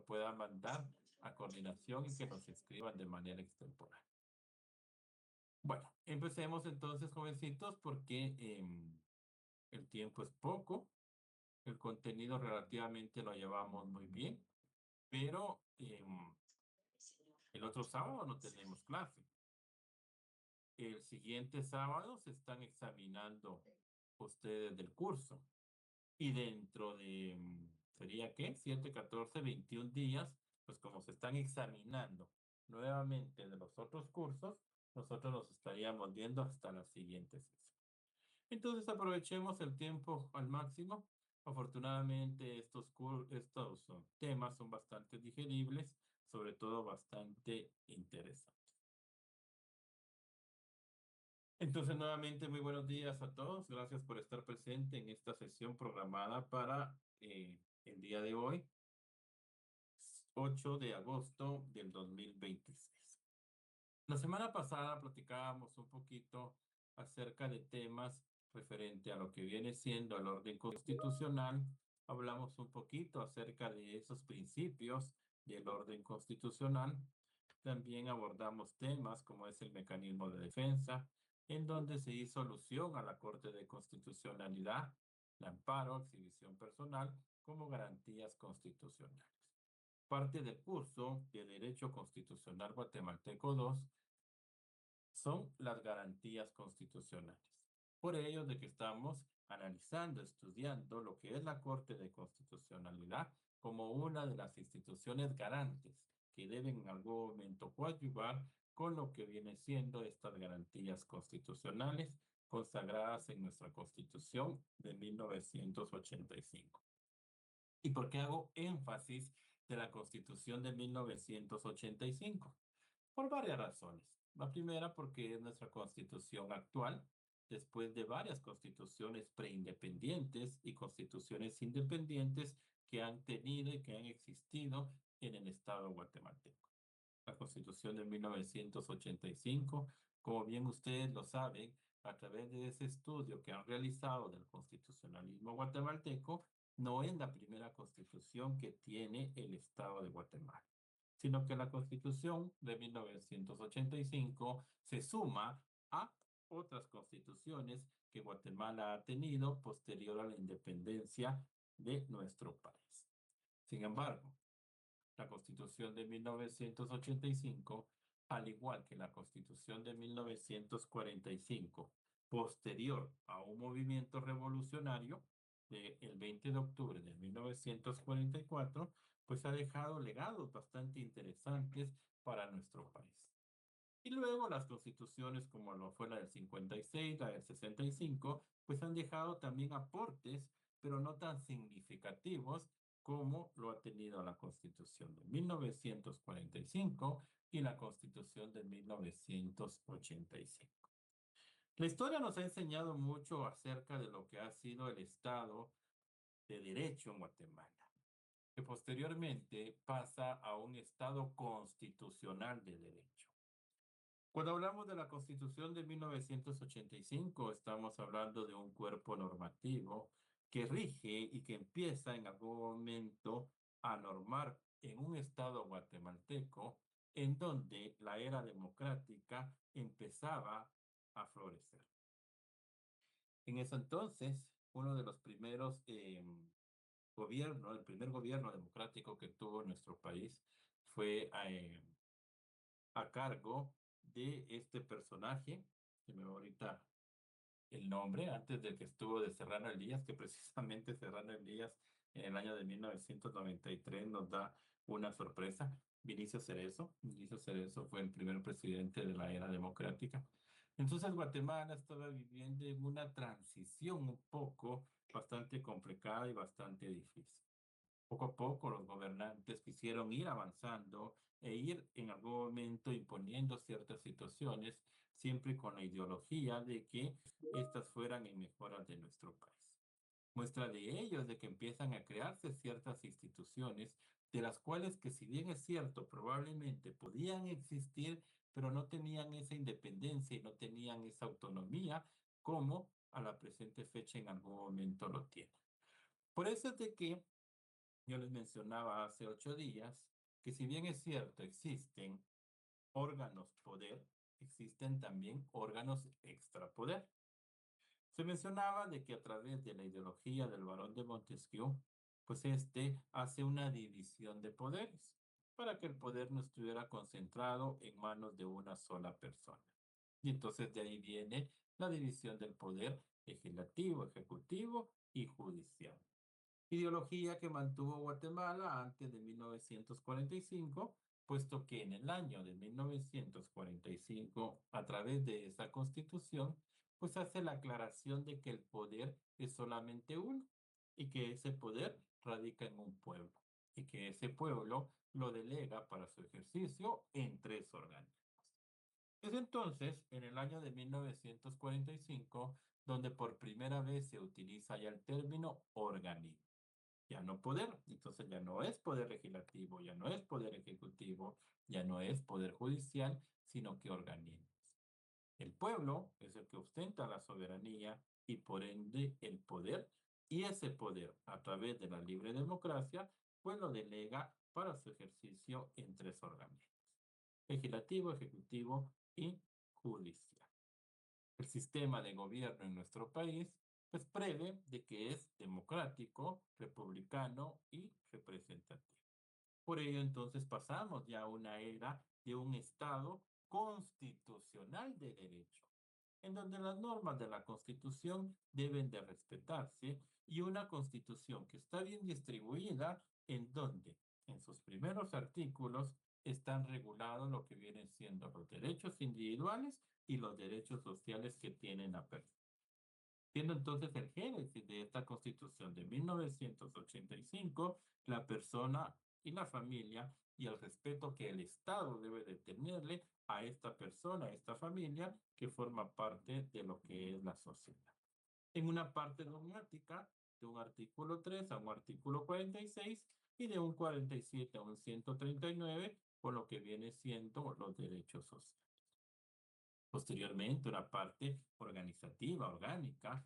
lo pueda mandar a coordinación y que nos inscriban de manera extemporánea. Bueno, empecemos entonces, jovencitos, porque el tiempo es poco, el contenido relativamente lo llevamos muy bien, pero el otro sábado no tenemos clase. El siguiente sábado se están examinando ustedes del curso. Y dentro de, ¿sería qué? 7, 14, 21 días, pues como se están examinando nuevamente de los otros cursos, nosotros nos estaríamos viendo hasta la siguiente sesión. Entonces aprovechemos el tiempo al máximo. Afortunadamente estos temas son bastante digeribles, sobre todo bastante interesantes. Entonces, nuevamente, muy buenos días a todos. Gracias por estar presente en esta sesión programada para el día de hoy, 8 de agosto del 2026. La semana pasada platicábamos un poquito acerca de temas referente a lo que viene siendo el orden constitucional. Hablamos un poquito acerca de esos principios del orden constitucional. También abordamos temas como es el mecanismo de defensa, en donde se hizo alusión a la Corte de Constitucionalidad, el amparo, exhibición personal como garantías constitucionales. Parte del curso de Derecho Constitucional Guatemalteco 2 son las garantías constitucionales. Por ello de que estamos analizando, estudiando lo que es la Corte de Constitucionalidad como una de las instituciones garantes que deben en algún momento coadyuvar con lo que viene siendo estas garantías constitucionales consagradas en nuestra Constitución de 1985. ¿Y por qué hago énfasis de la Constitución de 1985? Por varias razones. La primera, porque es nuestra constitución actual, después de varias constituciones preindependientes y constituciones independientes que han tenido y que han existido en el Estado guatemalteco. La constitución de 1985, como bien ustedes lo saben, a través de ese estudio que han realizado del constitucionalismo guatemalteco, no es la primera constitución que tiene el Estado de Guatemala, sino que la Constitución de 1985 se suma a otras constituciones que Guatemala ha tenido posterior a la independencia de nuestro país. Sin embargo, la Constitución de 1985, al igual que la Constitución de 1945, posterior a un movimiento revolucionario del 20 de octubre de 1944, pues ha dejado legados bastante interesantes para nuestro país. Y luego las constituciones como lo fue la del 56, la del 65, pues han dejado también aportes, pero no tan significativos como lo ha tenido la Constitución de 1945 y la Constitución de 1985. La historia nos ha enseñado mucho acerca de lo que ha sido el Estado de Derecho en Guatemala, que posteriormente pasa a un Estado constitucional de derecho. Cuando hablamos de la Constitución de 1985, estamos hablando de un cuerpo normativo que rige y que empieza en algún momento a normar en un Estado guatemalteco en donde la era democrática empezaba a florecer. En ese entonces, uno de los primeros gobiernos, el primer gobierno democrático que tuvo nuestro país fue a cargo de este personaje, que me va ahorita el nombre, antes de que estuvo de Serrano Elías, que precisamente Serrano Elías en el año de 1993 nos da una sorpresa. Vinicio Cerezo. Vinicio Cerezo fue el primer presidente de la era democrática. Entonces Guatemala estaba viviendo en una transición un poco bastante complicada y bastante difícil. Poco a poco los gobernantes quisieron ir avanzando e ir en algún momento imponiendo ciertas situaciones, siempre con la ideología de que estas fueran en mejoras de nuestro país. Muestra de ello es de que empiezan a crearse ciertas instituciones, de las cuales que si bien es cierto, probablemente podían existir, pero no tenían esa independencia y no tenían esa autonomía como a la presente fecha en algún momento lo tienen. Por eso es de que Yo les mencionaba hace 8 días que si bien es cierto, existen órganos poder, existen también órganos extrapoder. Se mencionaba de que a través de la ideología del barón de Montesquieu, pues este hace una división de poderes para que el poder no estuviera concentrado en manos de una sola persona. Y entonces de ahí viene la división del poder legislativo, ejecutivo y judicial. Ideología que mantuvo Guatemala antes de 1945, puesto que en el año de 1945, a través de esa constitución, pues hace la aclaración de que el poder es solamente uno y que ese poder radica en un pueblo y que ese pueblo lo delega para su ejercicio en 3 organismos. Es entonces, en el año de 1945, donde por primera vez se utiliza ya el término organismo, ya no poder. Entonces ya no es poder legislativo, ya no es poder ejecutivo, ya no es poder judicial, sino que organismos. El pueblo es el que ostenta la soberanía y por ende el poder, y ese poder, a través de la libre democracia, pues lo delega para su ejercicio en 3 organismos: legislativo, ejecutivo y judicial. El sistema de gobierno en nuestro país pues prevé de que es democrático, republicano y representativo. Por ello entonces pasamos ya a una era de un Estado constitucional de derecho, en donde las normas de la Constitución deben de respetarse, y una Constitución que está bien distribuida, en donde en sus primeros artículos están regulados lo que vienen siendo los derechos individuales y los derechos sociales que tienen la persona. Siendo entonces el génesis de esta Constitución de 1985 la persona y la familia, y el respeto que el Estado debe de tenerle a esta persona, a esta familia que forma parte de lo que es la sociedad. En una parte dogmática, de un artículo 3 a un artículo 46 y de un 47 a un 139, por lo que viene siendo los derechos sociales. Posteriormente, una parte organizativa, orgánica,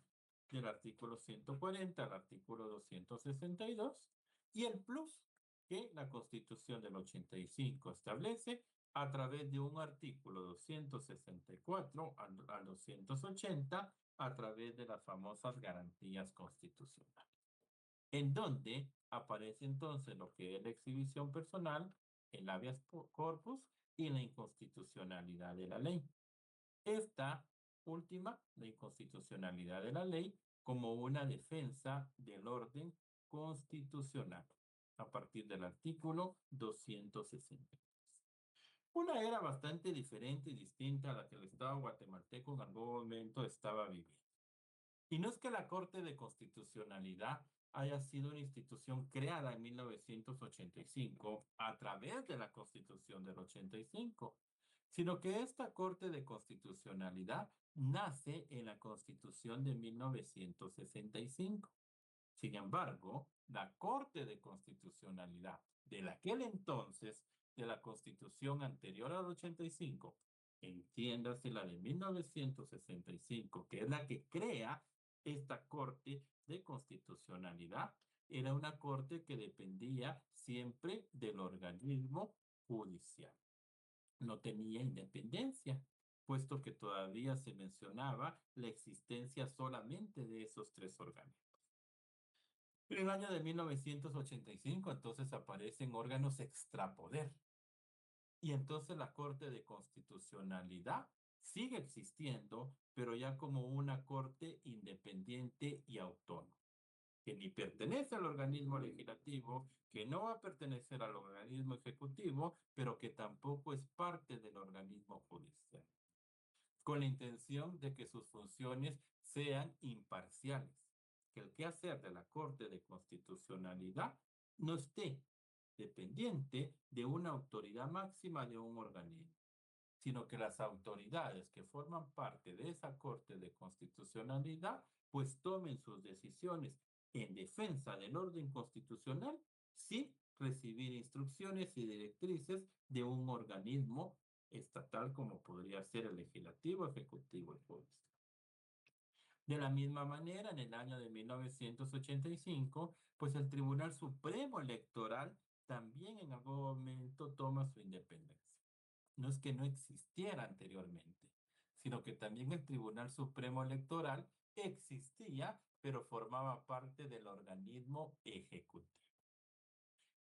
del artículo 140 al artículo 262, y el plus que la Constitución del 85 establece a través de un artículo 264 al 280, a través de las famosas garantías constitucionales, en donde aparece entonces lo que es la exhibición personal, el habeas corpus y la inconstitucionalidad de la ley. Esta última, la inconstitucionalidad de la ley, como una defensa del orden constitucional, a partir del artículo 260. Una era bastante diferente y distinta a la que el Estado guatemalteco en algún momento estaba viviendo. Y no es que la Corte de Constitucionalidad haya sido una institución creada en 1985 a través de la Constitución del 85, sino que esta Corte de Constitucionalidad nace en la Constitución de 1965. Sin embargo, la Corte de Constitucionalidad de aquel entonces, de la Constitución anterior al 85, entiéndase la de 1965, que es la que crea esta Corte de Constitucionalidad, era una corte que dependía siempre del organismo judicial. No tenía independencia, puesto que todavía se mencionaba la existencia solamente de esos 3 organismos. En el año de 1985, entonces aparecen órganos extrapoder. Y entonces la Corte de Constitucionalidad sigue existiendo, pero ya como una corte independiente y autónoma, que ni pertenece al organismo legislativo, que no va a pertenecer al organismo ejecutivo, pero que tampoco es parte del organismo judicial, con la intención de que sus funciones sean imparciales, que el quehacer de la Corte de Constitucionalidad no esté dependiente de una autoridad máxima de un organismo, sino que las autoridades que forman parte de esa Corte de Constitucionalidad pues tomen sus decisiones en defensa del orden constitucional sin recibir instrucciones y directrices de un organismo estatal como podría ser el legislativo, ejecutivo y judicial. De la misma manera, en el año de 1985, pues el Tribunal Supremo Electoral también en algún momento toma su independencia. No es que no existiera anteriormente, sino que también el Tribunal Supremo Electoral existía, pero formaba parte del organismo ejecutivo.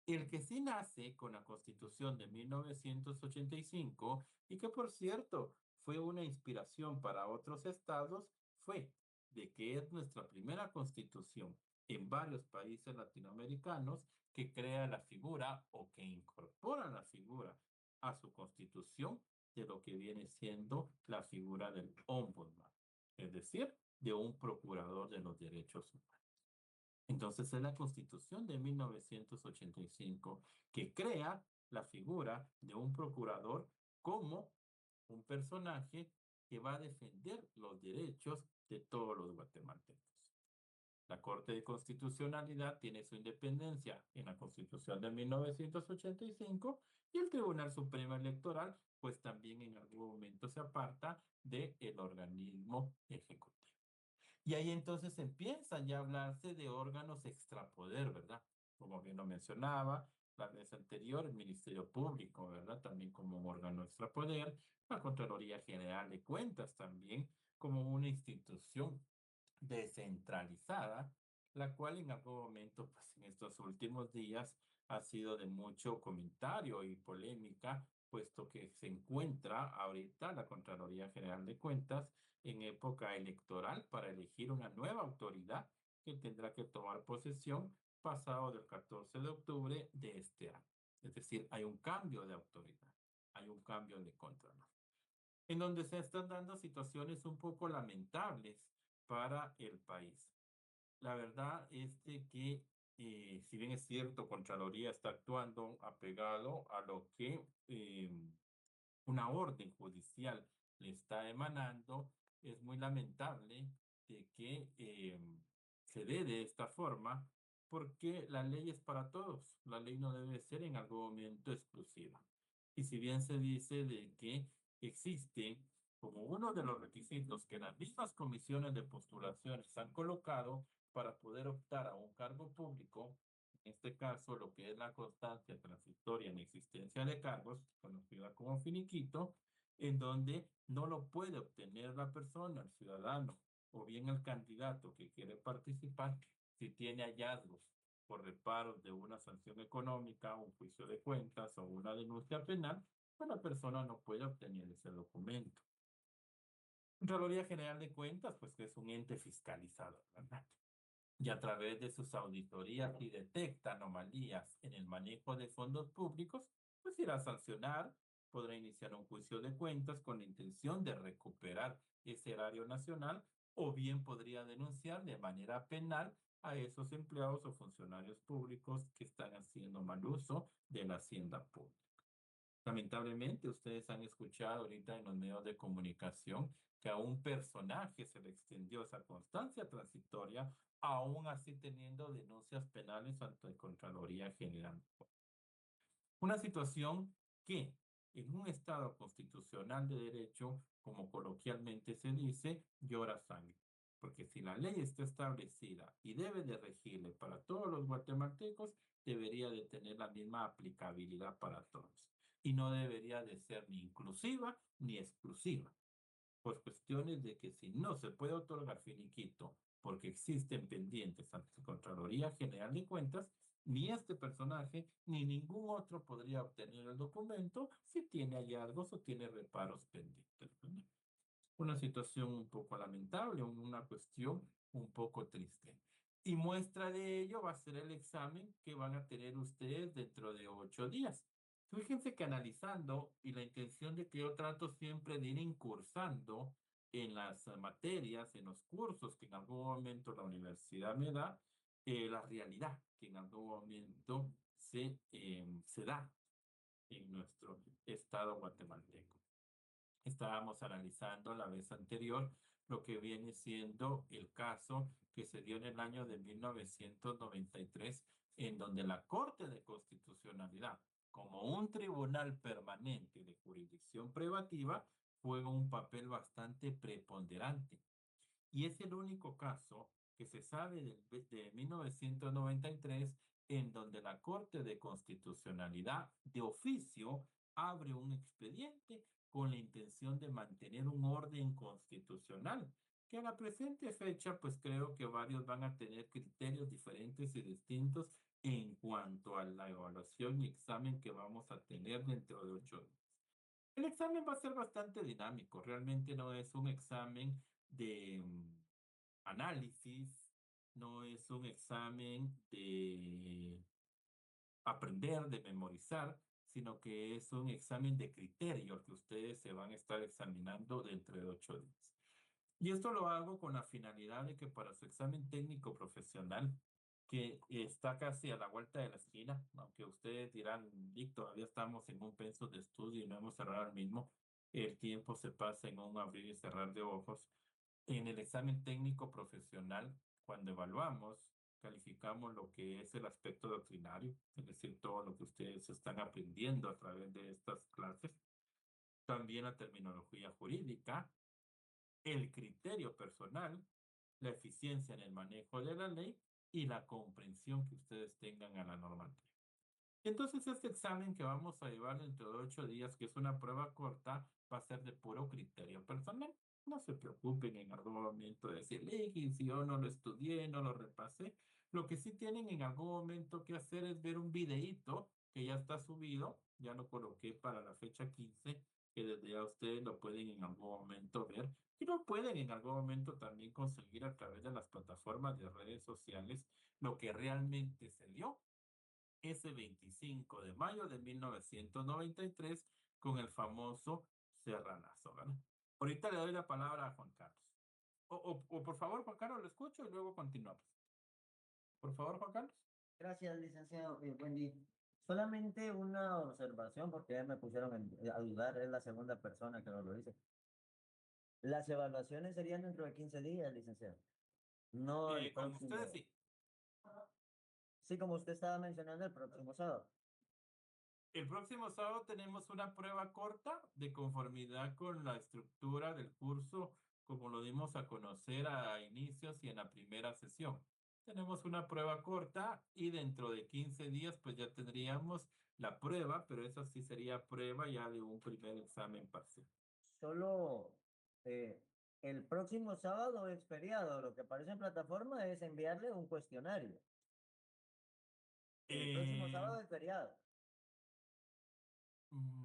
El que sí nace con la Constitución de 1985 y que por cierto fue una inspiración para otros estados, fue de que es nuestra primera constitución en varios países latinoamericanos que crea la figura o que incorpora la figura a su constitución de lo que viene siendo la figura del ombudsman, es decir, de un procurador de los derechos humanos. Entonces es la Constitución de 1985 que crea la figura de un procurador como un personaje que va a defender los derechos de todos los guatemaltecos. La Corte de Constitucionalidad tiene su independencia en la Constitución de 1985 y el Tribunal Supremo Electoral pues también en algún momento se aparta del organismo ejecutivo. Y ahí entonces empiezan ya a hablarse de órganos extrapoder, ¿verdad? Como bien lo mencionaba la vez anterior, el Ministerio Público, ¿verdad? También como un órgano extrapoder, la Contraloría General de Cuentas también como una institución descentralizada, la cual en algún momento, pues en estos últimos días, ha sido de mucho comentario y polémica, puesto que se encuentra ahorita la Contraloría General de Cuentas en época electoral para elegir una nueva autoridad que tendrá que tomar posesión pasado del 14 de octubre de este año. Es decir, hay un cambio de autoridad, hay un cambio de Contralor, en donde se están dando situaciones un poco lamentables para el país. La verdad es de que, si bien es cierto, Contraloría está actuando apegado a lo que una orden judicial le está emanando, es muy lamentable de que se dé de esta forma, porque la ley es para todos. La ley no debe ser en algún momento exclusiva. Y si bien se dice de que existe como uno de los requisitos que las mismas comisiones de postulaciones han colocado para poder optar a un cargo público, en este caso lo que es la constancia transitoria en existencia de cargos, conocida como finiquito, en donde no lo puede obtener la persona, el ciudadano, o bien el candidato que quiere participar, si tiene hallazgos por reparos de una sanción económica, un juicio de cuentas o una denuncia penal, pues la persona no puede obtener ese documento. Contraloría General de Cuentas, pues que es un ente fiscalizador, ¿verdad? Y a través de sus auditorías, si detecta anomalías en el manejo de fondos públicos, pues irá a sancionar, podrá iniciar un juicio de cuentas con la intención de recuperar ese erario nacional, o bien podría denunciar de manera penal a esos empleados o funcionarios públicos que están haciendo mal uso de la hacienda pública. Lamentablemente, ustedes han escuchado ahorita en los medios de comunicación que a un personaje se le extendió esa constancia transitoria, aún así teniendo denuncias penales ante la Contraloría General. Una situación que en un Estado constitucional de derecho, como coloquialmente se dice, llora sangre. Porque si la ley está establecida y debe de regirle para todos los guatemaltecos, debería de tener la misma aplicabilidad para todos. Y no debería de ser ni inclusiva ni exclusiva, por cuestiones de que si no se puede otorgar finiquito porque existen pendientes ante la Contraloría General de Cuentas, ni este personaje ni ningún otro podría obtener el documento si tiene hallazgos o tiene reparos pendientes, ¿no? Una situación un poco lamentable, una cuestión un poco triste. Y muestra de ello va a ser el examen que van a tener ustedes dentro de 8 días. Fíjense que analizando y la intención de que yo trato siempre de ir incursando en las materias, en los cursos que en algún momento la universidad me da, la realidad que en algún momento se da en nuestro estado guatemalteco. Estábamos analizando la vez anterior lo que viene siendo el caso que se dio en el año de 1993, en donde la Corte de Constitucionalidad, como un tribunal permanente de jurisdicción privativa, juega un papel bastante preponderante. Y es el único caso que se sabe de 1993 en donde la Corte de Constitucionalidad de oficio abre un expediente con la intención de mantener un orden constitucional, que a la presente fecha, pues creo que varios van a tener criterios diferentes y distintos en cuanto a la evaluación y examen que vamos a tener dentro de 8 días. El examen va a ser bastante dinámico, realmente no es un examen de análisis, no es un examen de aprender, de memorizar, sino que es un examen de criterio que ustedes se van a estar examinando dentro de 8 días. Y esto lo hago con la finalidad de que para su examen técnico profesional, que está casi a la vuelta de la esquina, aunque ustedes dirán, Vic, todavía estamos en un penso de estudio y no hemos cerrado el mismo, el tiempo se pasa en un abrir y cerrar de ojos. En el examen técnico profesional, cuando evaluamos, calificamos lo que es el aspecto doctrinario, es decir, todo lo que ustedes están aprendiendo a través de estas clases, también la terminología jurídica, el criterio personal, la eficiencia en el manejo de la ley y la comprensión que ustedes tengan a la normativa. Entonces, este examen que vamos a llevar dentro de 8 días, que es una prueba corta, va a ser de puro criterio personal. No se preocupen en algún momento de decir, "Ley, si yo no lo estudié, no lo repasé". Lo que sí tienen en algún momento que hacer es ver un videíto que ya está subido, ya lo coloqué para la fecha 15, que desde ya ustedes lo pueden en algún momento ver y lo pueden en algún momento también conseguir a través de las plataformas de redes sociales, lo que realmente se dio ese 25 de mayo de 1993 con el famoso Serranazo, ¿verdad? Ahorita le doy la palabra a Juan Carlos. O por favor, Juan Carlos, lo escucho y luego continuamos. Por favor, Juan Carlos. Gracias, licenciado. Buen día. Solamente una observación, porque ya me pusieron a dudar, es la segunda persona que nos lo dice. Las evaluaciones serían dentro de 15 días, licenciado. No el Con ustedes próximo. sí. Sí, como usted estaba mencionando, el próximo sábado. El próximo sábado tenemos una prueba corta de conformidad con la estructura del curso, como lo dimos a conocer a inicios y en la primera sesión. Tenemos una prueba corta y dentro de 15 días pues ya tendríamos la prueba, pero esa sí sería prueba ya de un primer examen parcial. Solo el próximo sábado es feriado. Lo que aparece en plataforma es enviarle un cuestionario. El próximo Eh, sábado es feriado.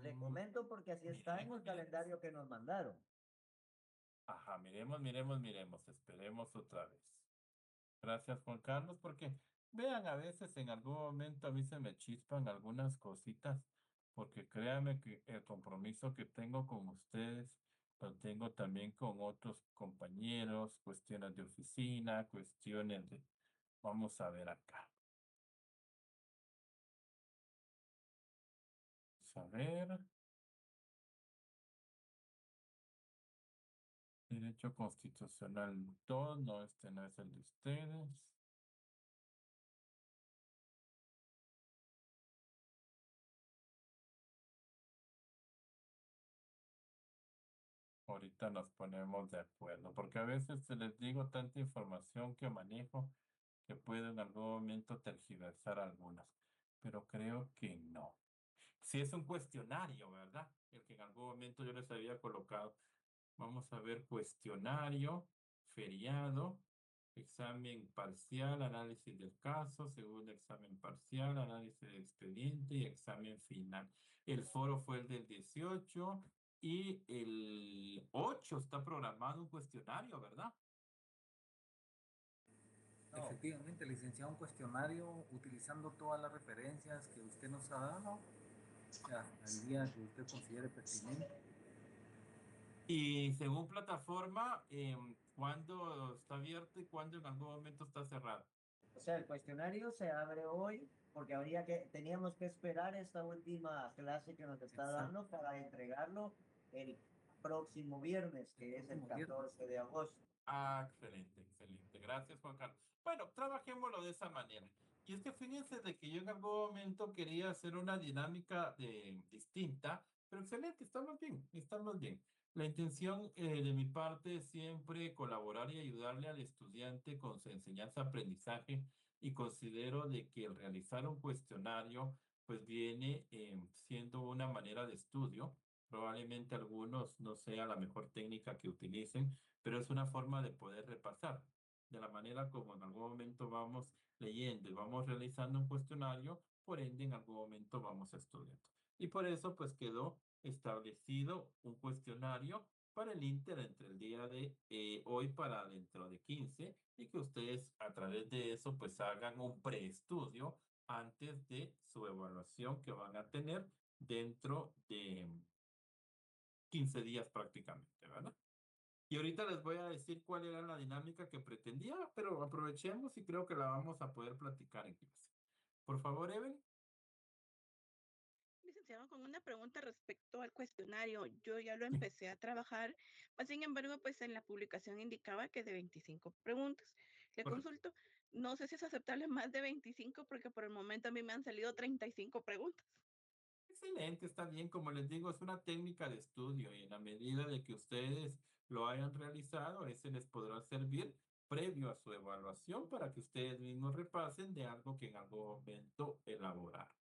Le mm, comento porque así está en miremos, el miremos. calendario que nos mandaron. Ajá, miremos, esperemos otra vez. Gracias, Juan Carlos, porque vean, a veces en algún momento a mí se me chispan algunas cositas, porque créanme que el compromiso que tengo con ustedes lo tengo también con otros compañeros, cuestiones de oficina, cuestiones de... Vamos a ver acá. Vamos a ver. Derecho constitucional 2, no, este no es el de ustedes. Ahorita nos ponemos de acuerdo, porque a veces se les digo tanta información que manejo que puedo en algún momento tergiversar algunas, pero creo que no. Si es un cuestionario, ¿verdad? El que en algún momento yo les había colocado. Vamos a ver cuestionario, feriado, examen parcial, análisis del caso, segundo examen parcial, análisis del expediente y examen final. El foro fue el del 18 y el 8 está programado un cuestionario, ¿verdad? No, Efectivamente, licenciado, un cuestionario utilizando todas las referencias que usted nos ha dado, hasta el día que usted considere pertinente. Y según plataforma, ¿cuándo está abierto y cuándo en algún momento está cerrado? o sea, el cuestionario se abre hoy porque teníamos que esperar esta última clase que nos está Exacto, dando para entregarlo el próximo viernes, el que es el próximo viernes. 14 de agosto. Ah, excelente, excelente. Gracias, Juan Carlos. Bueno, trabajémoslo de esa manera. Y es que fíjense de que yo en algún momento quería hacer una dinámica distinta, Pero excelente, estamos bien, estamos bien. La intención de mi parte es siempre colaborar y ayudarle al estudiante con su enseñanza-aprendizaje y considero de que el realizar un cuestionario pues viene siendo una manera de estudio. Probablemente algunos no sea la mejor técnica que utilicen, pero es una forma de poder repasar. De la manera como en algún momento vamos leyendo y vamos realizando un cuestionario, por ende en algún momento vamos estudiando. Y por eso pues quedó establecido un cuestionario para el Inter entre el día de hoy para dentro de 15 y que ustedes a través de eso pues hagan un preestudio antes de su evaluación que van a tener dentro de 15 días prácticamente, ¿verdad? Y ahorita les voy a decir cuál era la dinámica que pretendía, pero aprovechemos y creo que la vamos a poder platicar en clase. Por favor, Evelyn. Licenciado, con una pregunta respecto al cuestionario. Yo ya lo empecé a trabajar, sin embargo, pues en la publicación indicaba que de 25 preguntas. Le Correcto. consulto, no sé si es aceptable más de 25 porque por el momento a mí me han salido 35 preguntas. Excelente, está bien. Como les digo, es una técnica de estudio y en la medida de que ustedes lo hayan realizado, ese les podrá servir previo a su evaluación para que ustedes mismos repasen de algo que en algún momento elaboraron.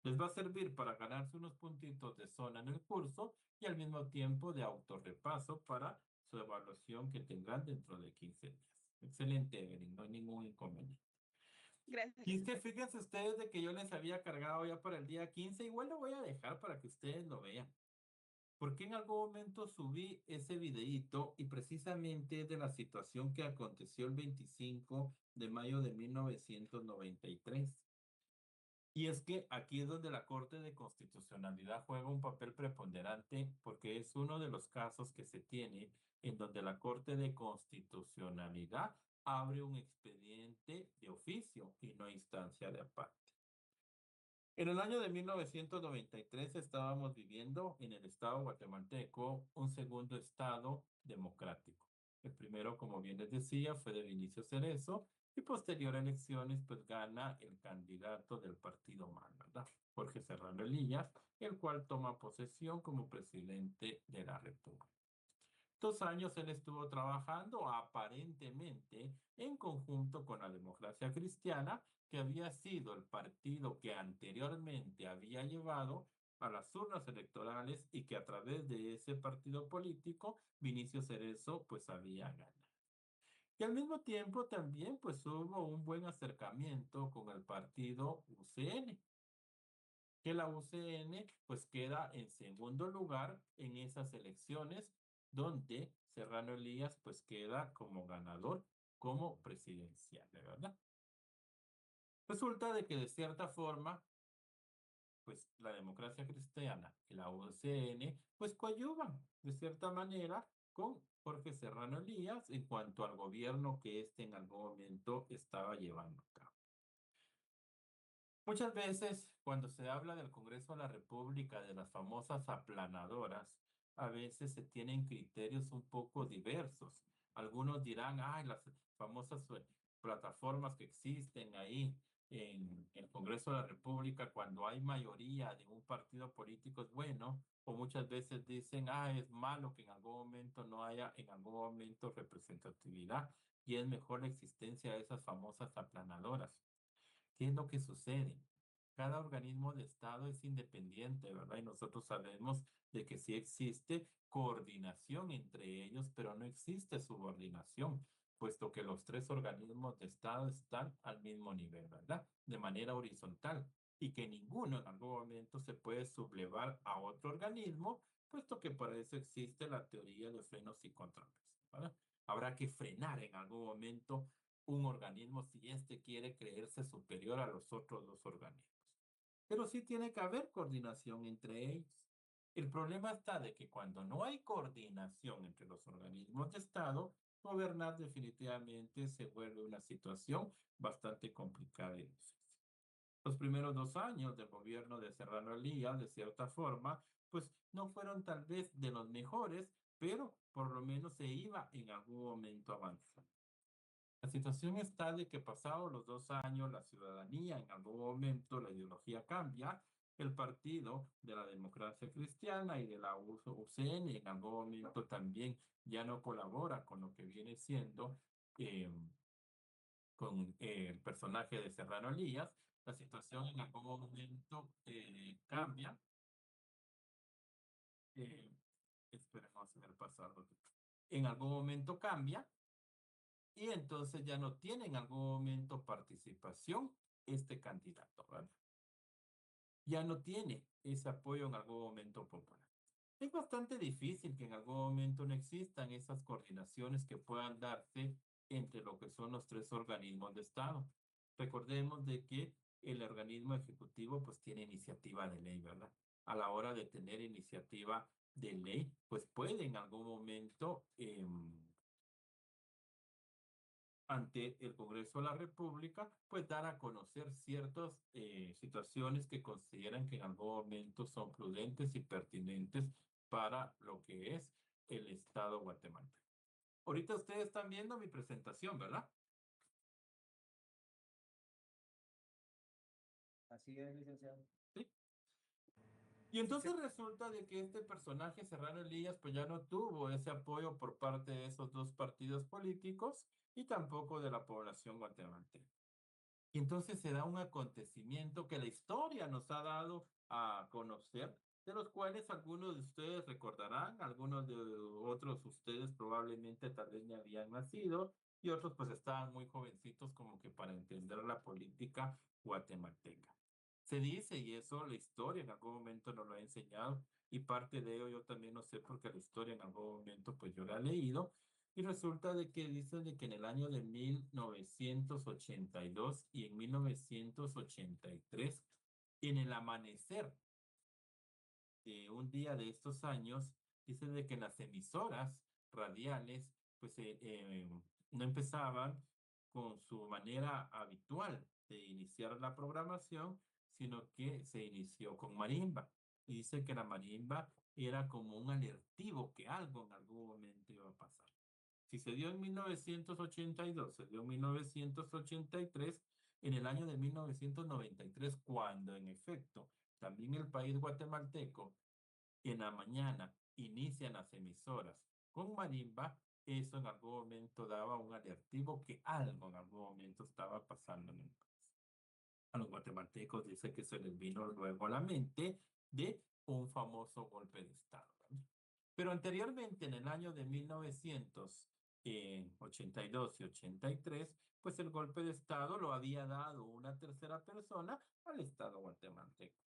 Les va a servir para ganarse unos puntitos de zona en el curso y al mismo tiempo de autorrepaso para su evaluación que tendrán dentro de 15 días. Excelente, Evelyn, no hay ningún inconveniente. Gracias, Y es que licenciado. fíjense ustedes de que yo les había cargado ya para el día 15, igual lo voy a dejar para que ustedes lo vean. Porque en algún momento subí ese videíto y precisamente de la situación que aconteció el 25 de mayo de 1993. Y es que aquí es donde la Corte de Constitucionalidad juega un papel preponderante porque es uno de los casos que se tiene en donde la Corte de Constitucionalidad abre un expediente de oficio y no instancia de aparte. En el año de 1993 estábamos viviendo en el estado guatemalteco un segundo estado democrático. El primero, como bien les decía, fue de Vinicio Cerezo y posterior a elecciones, pues gana el candidato del partido MAN, ¿verdad? Jorge Serrano Elías, el cual toma posesión como presidente de la República. 2 años él estuvo trabajando aparentemente en conjunto con la Democracia Cristiana, que había sido el partido que anteriormente había llevado a las urnas electorales y que a través de ese partido político Vinicio Cerezo pues había ganado. Y al mismo tiempo también pues hubo un buen acercamiento con el partido UCN, que la UCN pues queda en segundo lugar en esas elecciones donde Serrano Elías pues queda como ganador como presidencial, ¿de verdad? Resulta de que de cierta forma pues la Democracia Cristiana y la UCN pues coadyuvan de cierta manera con Jorge Serrano Elías en cuanto al gobierno que éste en algún momento estaba llevando a cabo. Muchas veces, cuando se habla del Congreso de la República, de las famosas aplanadoras, a veces se tienen criterios un poco diversos. Algunos dirán, ay, las famosas plataformas que existen ahí en el Congreso de la República, cuando hay mayoría de un partido político es bueno, o muchas veces dicen, ah, es malo que en algún momento no haya en algún momento representatividad y es mejor la existencia de esas famosas aplanadoras. ¿Qué es lo que sucede? Cada organismo de Estado es independiente, ¿verdad? Y nosotros sabemos de que sí existe coordinación entre ellos, pero no existe subordinación, puesto que los tres organismos de Estado están al mismo nivel, ¿verdad? De manera horizontal, y que ninguno en algún momento se puede sublevar a otro organismo, puesto que para eso existe la teoría de frenos y contrapesos, ¿verdad? Habrá que frenar en algún momento un organismo si éste quiere creerse superior a los otros dos organismos. Pero sí tiene que haber coordinación entre ellos. El problema está de que cuando no hay coordinación entre los organismos de Estado, gobernar definitivamente se vuelve una situación bastante complicada y difícil. Los primeros 2 años del gobierno de Serrano Elías, de cierta forma, pues no fueron tal vez de los mejores, pero por lo menos se iba en algún momento avanzando. La situación está de que pasados los 2 años, la ciudadanía, en algún momento la ideología cambia, el Partido de la Democracia Cristiana y de la UCN en algún momento también ya no colabora con lo que viene siendo con el personaje de Serrano Elías. La situación en algún momento cambia. Esperemos ver pasado. En algún momento cambia y entonces ya no tiene en algún momento participación este candidato, ¿verdad? Ya no tiene ese apoyo en algún momento popular. Es bastante difícil que en algún momento no existan esas coordinaciones que puedan darse entre lo que son los tres organismos de Estado. Recordemos de que el organismo ejecutivo pues tiene iniciativa de ley, ¿verdad? A la hora de tener iniciativa de ley, pues puede en algún momento ante el Congreso de la República, pues dar a conocer ciertas situaciones que consideran que en algún momento son prudentes y pertinentes para lo que es el Estado guatemalteco. Ahorita ustedes están viendo mi presentación, ¿verdad? Así es, licenciado. Sí. Y entonces resulta de que este personaje, Serrano Elías, pues ya no tuvo ese apoyo por parte de esos dos partidos políticos y tampoco de la población guatemalteca. Y entonces se da un acontecimiento que la historia nos ha dado a conocer, de los cuales algunos de ustedes recordarán, algunos de otros ustedes probablemente tal vez ni habían nacido y otros pues estaban muy jovencitos como que para entender la política guatemalteca. Se dice, y eso la historia en algún momento nos lo ha enseñado, y parte de ello yo también no sé porque la historia en algún momento pues yo la he leído, y resulta de que dice de que en el año de 1982 y en 1983, en el amanecer de un día de estos años, dice de que las emisoras radiales pues no empezaban con su manera habitual de iniciar la programación, sino que se inició con marimba. Y dice que la marimba era como un alertivo que algo en algún momento iba a pasar. Si se dio en 1982, se dio en 1983, en el año de 1993, cuando en efecto también el país guatemalteco en la mañana inician las emisoras con marimba, eso en algún momento daba un alertivo que algo en algún momento estaba pasando en el país. A los guatemaltecos dice que se les vino luego a la mente de un famoso golpe de Estado, ¿verdad? Pero anteriormente, en el año de 1982 y 83, pues el golpe de Estado lo había dado una tercera persona al Estado guatemalteco.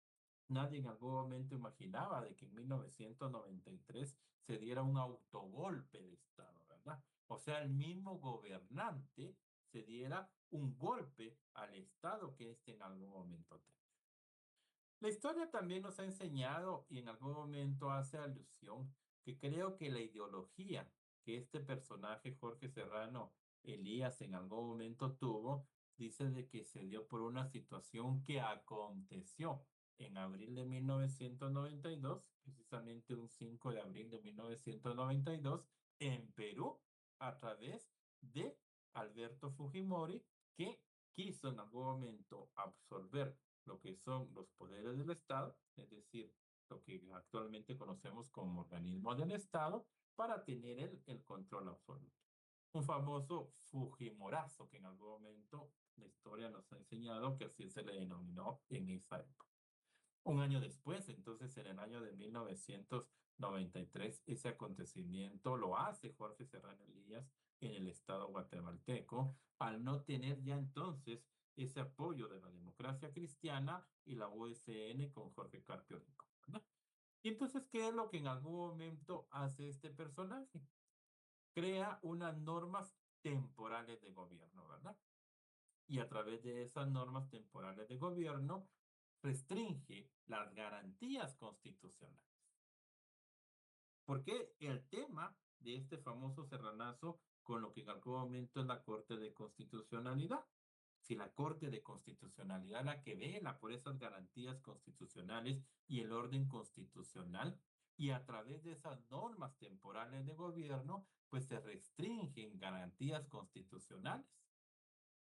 Nadie en algún momento imaginaba de que en 1993 se diera un autogolpe de Estado, ¿verdad? O sea, el mismo gobernante se diera un golpe al Estado que éste en algún momento tenía. La historia también nos ha enseñado y en algún momento hace alusión que creo que la ideología que este personaje Jorge Serrano Elías en algún momento tuvo, dice de que se dio por una situación que aconteció en abril de 1992, precisamente un 5 de abril de 1992, en Perú, a través de Alberto Fujimori, que quiso en algún momento absorber lo que son los poderes del Estado, es decir, lo que actualmente conocemos como organismo del Estado, para tener el control absoluto. Un famoso Fujimorazo que en algún momento la historia nos ha enseñado que así se le denominó en esa época. Un año después, entonces en el año de 1993, ese acontecimiento lo hace Jorge Serrano Elías en el Estado guatemalteco, al no tener ya entonces ese apoyo de la democracia cristiana y la USN con Jorge Carpio Rico, ¿verdad? Y entonces, ¿qué es lo que en algún momento hace este personaje? Crea unas normas temporales de gobierno, ¿verdad? Y a través de esas normas temporales de gobierno restringe las garantías constitucionales. Porque el tema de este famoso serranazo con lo que en algún momento es la Corte de Constitucionalidad. Si la Corte de Constitucionalidad la que vela por esas garantías constitucionales y el orden constitucional, y a través de esas normas temporales de gobierno, pues se restringen garantías constitucionales.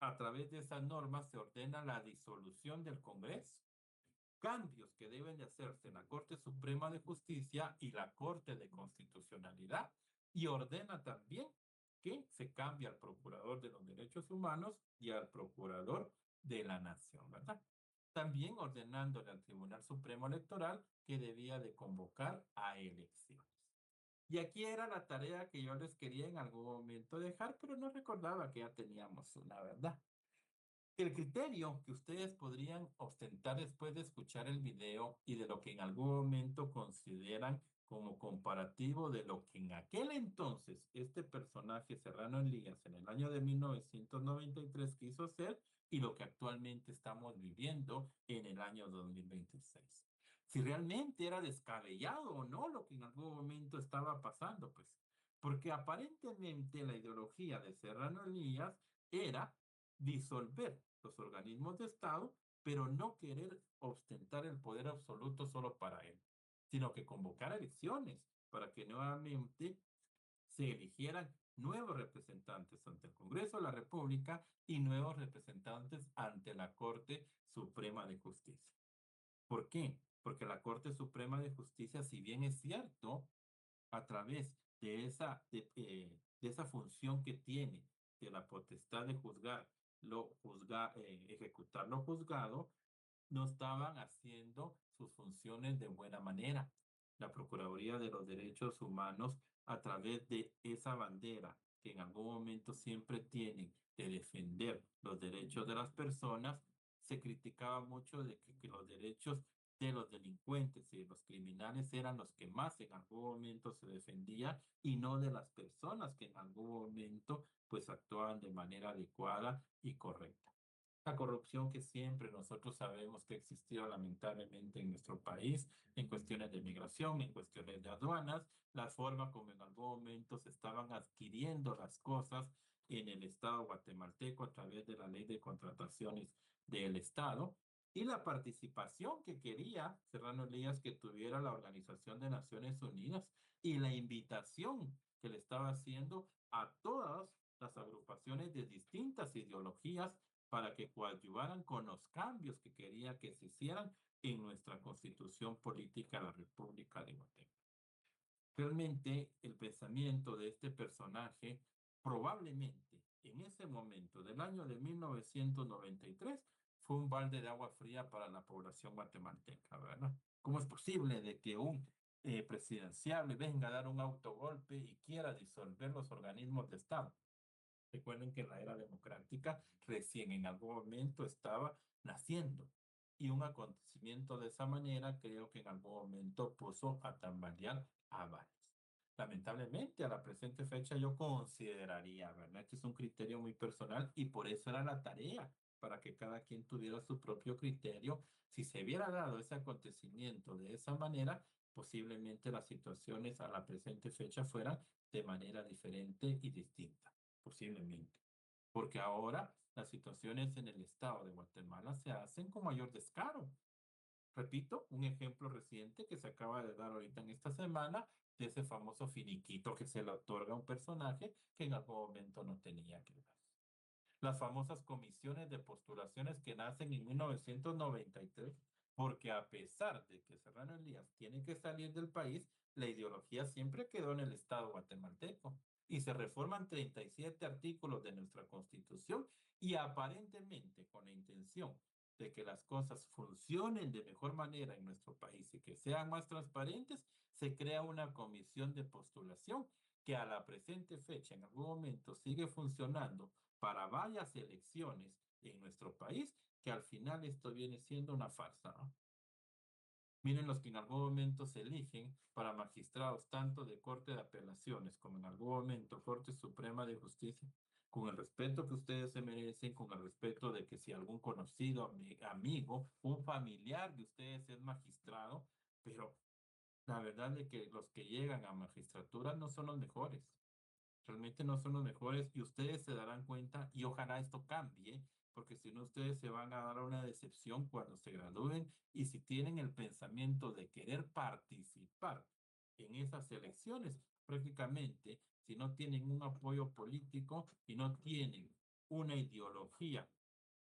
A través de esas normas se ordena la disolución del Congreso. cambios que deben de hacerse en la Corte Suprema de Justicia y la Corte de Constitucionalidad, y ordena también que se cambie al Procurador de los Derechos Humanos y al Procurador de la Nación, ¿verdad? También ordenándole al Tribunal Supremo Electoral que debía de convocar a elecciones. Y aquí era la tarea que yo les quería en algún momento dejar, pero no recordaba que ya teníamos una, ¿verdad? El criterio que ustedes podrían ostentar después de escuchar el video y de lo que en algún momento consideran como comparativo de lo que en aquel entonces este personaje Serrano Elías en el año de 1993 quiso hacer y lo que actualmente estamos viviendo en el año 2026. Si realmente era descabellado o no lo que en algún momento estaba pasando, pues, porque aparentemente la ideología de Serrano Elías era disolver los organismos de Estado, pero no querer ostentar el poder absoluto solo para él, sino que convocar elecciones para que nuevamente se eligieran nuevos representantes ante el Congreso de la República y nuevos representantes ante la Corte Suprema de Justicia. ¿Por qué? Porque la Corte Suprema de Justicia, si bien es cierto, a través de esa función que tiene de la potestad de ejecutar lo juzgado, no estaban haciendo sus funciones de buena manera. La Procuraduría de los Derechos Humanos, a través de esa bandera que en algún momento siempre tienen de defender los derechos de las personas, se criticaba mucho de que los derechos de los delincuentes y de los criminales eran los que más en algún momento se defendía y no de las personas que en algún momento pues actuaban de manera adecuada y correcta. La corrupción que siempre nosotros sabemos que existió lamentablemente en nuestro país, en cuestiones de migración, en cuestiones de aduanas, la forma como en algún momento se estaban adquiriendo las cosas en el Estado guatemalteco a través de la ley de contrataciones del Estado y la participación que quería Serrano Elías que tuviera la Organización de Naciones Unidas y la invitación que le estaba haciendo a todas las agrupaciones de distintas ideologías para que coadyuvaran con los cambios que quería que se hicieran en nuestra constitución política de la República de Guatemala. Realmente el pensamiento de este personaje probablemente en ese momento del año de 1993 fue un balde de agua fría para la población guatemalteca, ¿verdad? ¿Cómo es posible de que un presidenciable venga a dar un autogolpe y quiera disolver los organismos de Estado? Recuerden que la era democrática recién en algún momento estaba naciendo y un acontecimiento de esa manera creo que en algún momento puso a tambalear a varios. Lamentablemente a la presente fecha yo consideraría, ¿verdad? Este es un criterio muy personal y por eso era la tarea para que cada quien tuviera su propio criterio. Si se hubiera dado ese acontecimiento de esa manera, posiblemente las situaciones a la presente fecha fueran de manera diferente y distinta. Posiblemente, porque ahora las situaciones en el estado de Guatemala se hacen con mayor descaro. Repito, un ejemplo reciente que se acaba de dar ahorita en esta semana de ese famoso finiquito que se le otorga a un personaje que en algún momento no tenía que dar. Las famosas comisiones de postulaciones que nacen en 1993, porque a pesar de que Serrano Elías tiene que salir del país, la ideología siempre quedó en el Estado guatemalteco y se reforman 37 artículos de nuestra Constitución y aparentemente con la intención de que las cosas funcionen de mejor manera en nuestro país y que sean más transparentes, se crea una comisión de postulación que a la presente fecha en algún momento sigue funcionando para varias elecciones en nuestro país, que al final esto viene siendo una farsa, ¿no? Miren los que en algún momento se eligen para magistrados tanto de Corte de Apelaciones como en algún momento Corte Suprema de Justicia, con el respeto que ustedes se merecen, con el respeto de que si algún conocido, amigo, un familiar de ustedes es magistrado, pero la verdad es que los que llegan a magistratura no son los mejores. Realmente no son los mejores y ustedes se darán cuenta y ojalá esto cambie, porque si no ustedes se van a dar una decepción cuando se gradúen y si tienen el pensamiento de querer participar en esas elecciones, prácticamente si no tienen un apoyo político y no tienen una ideología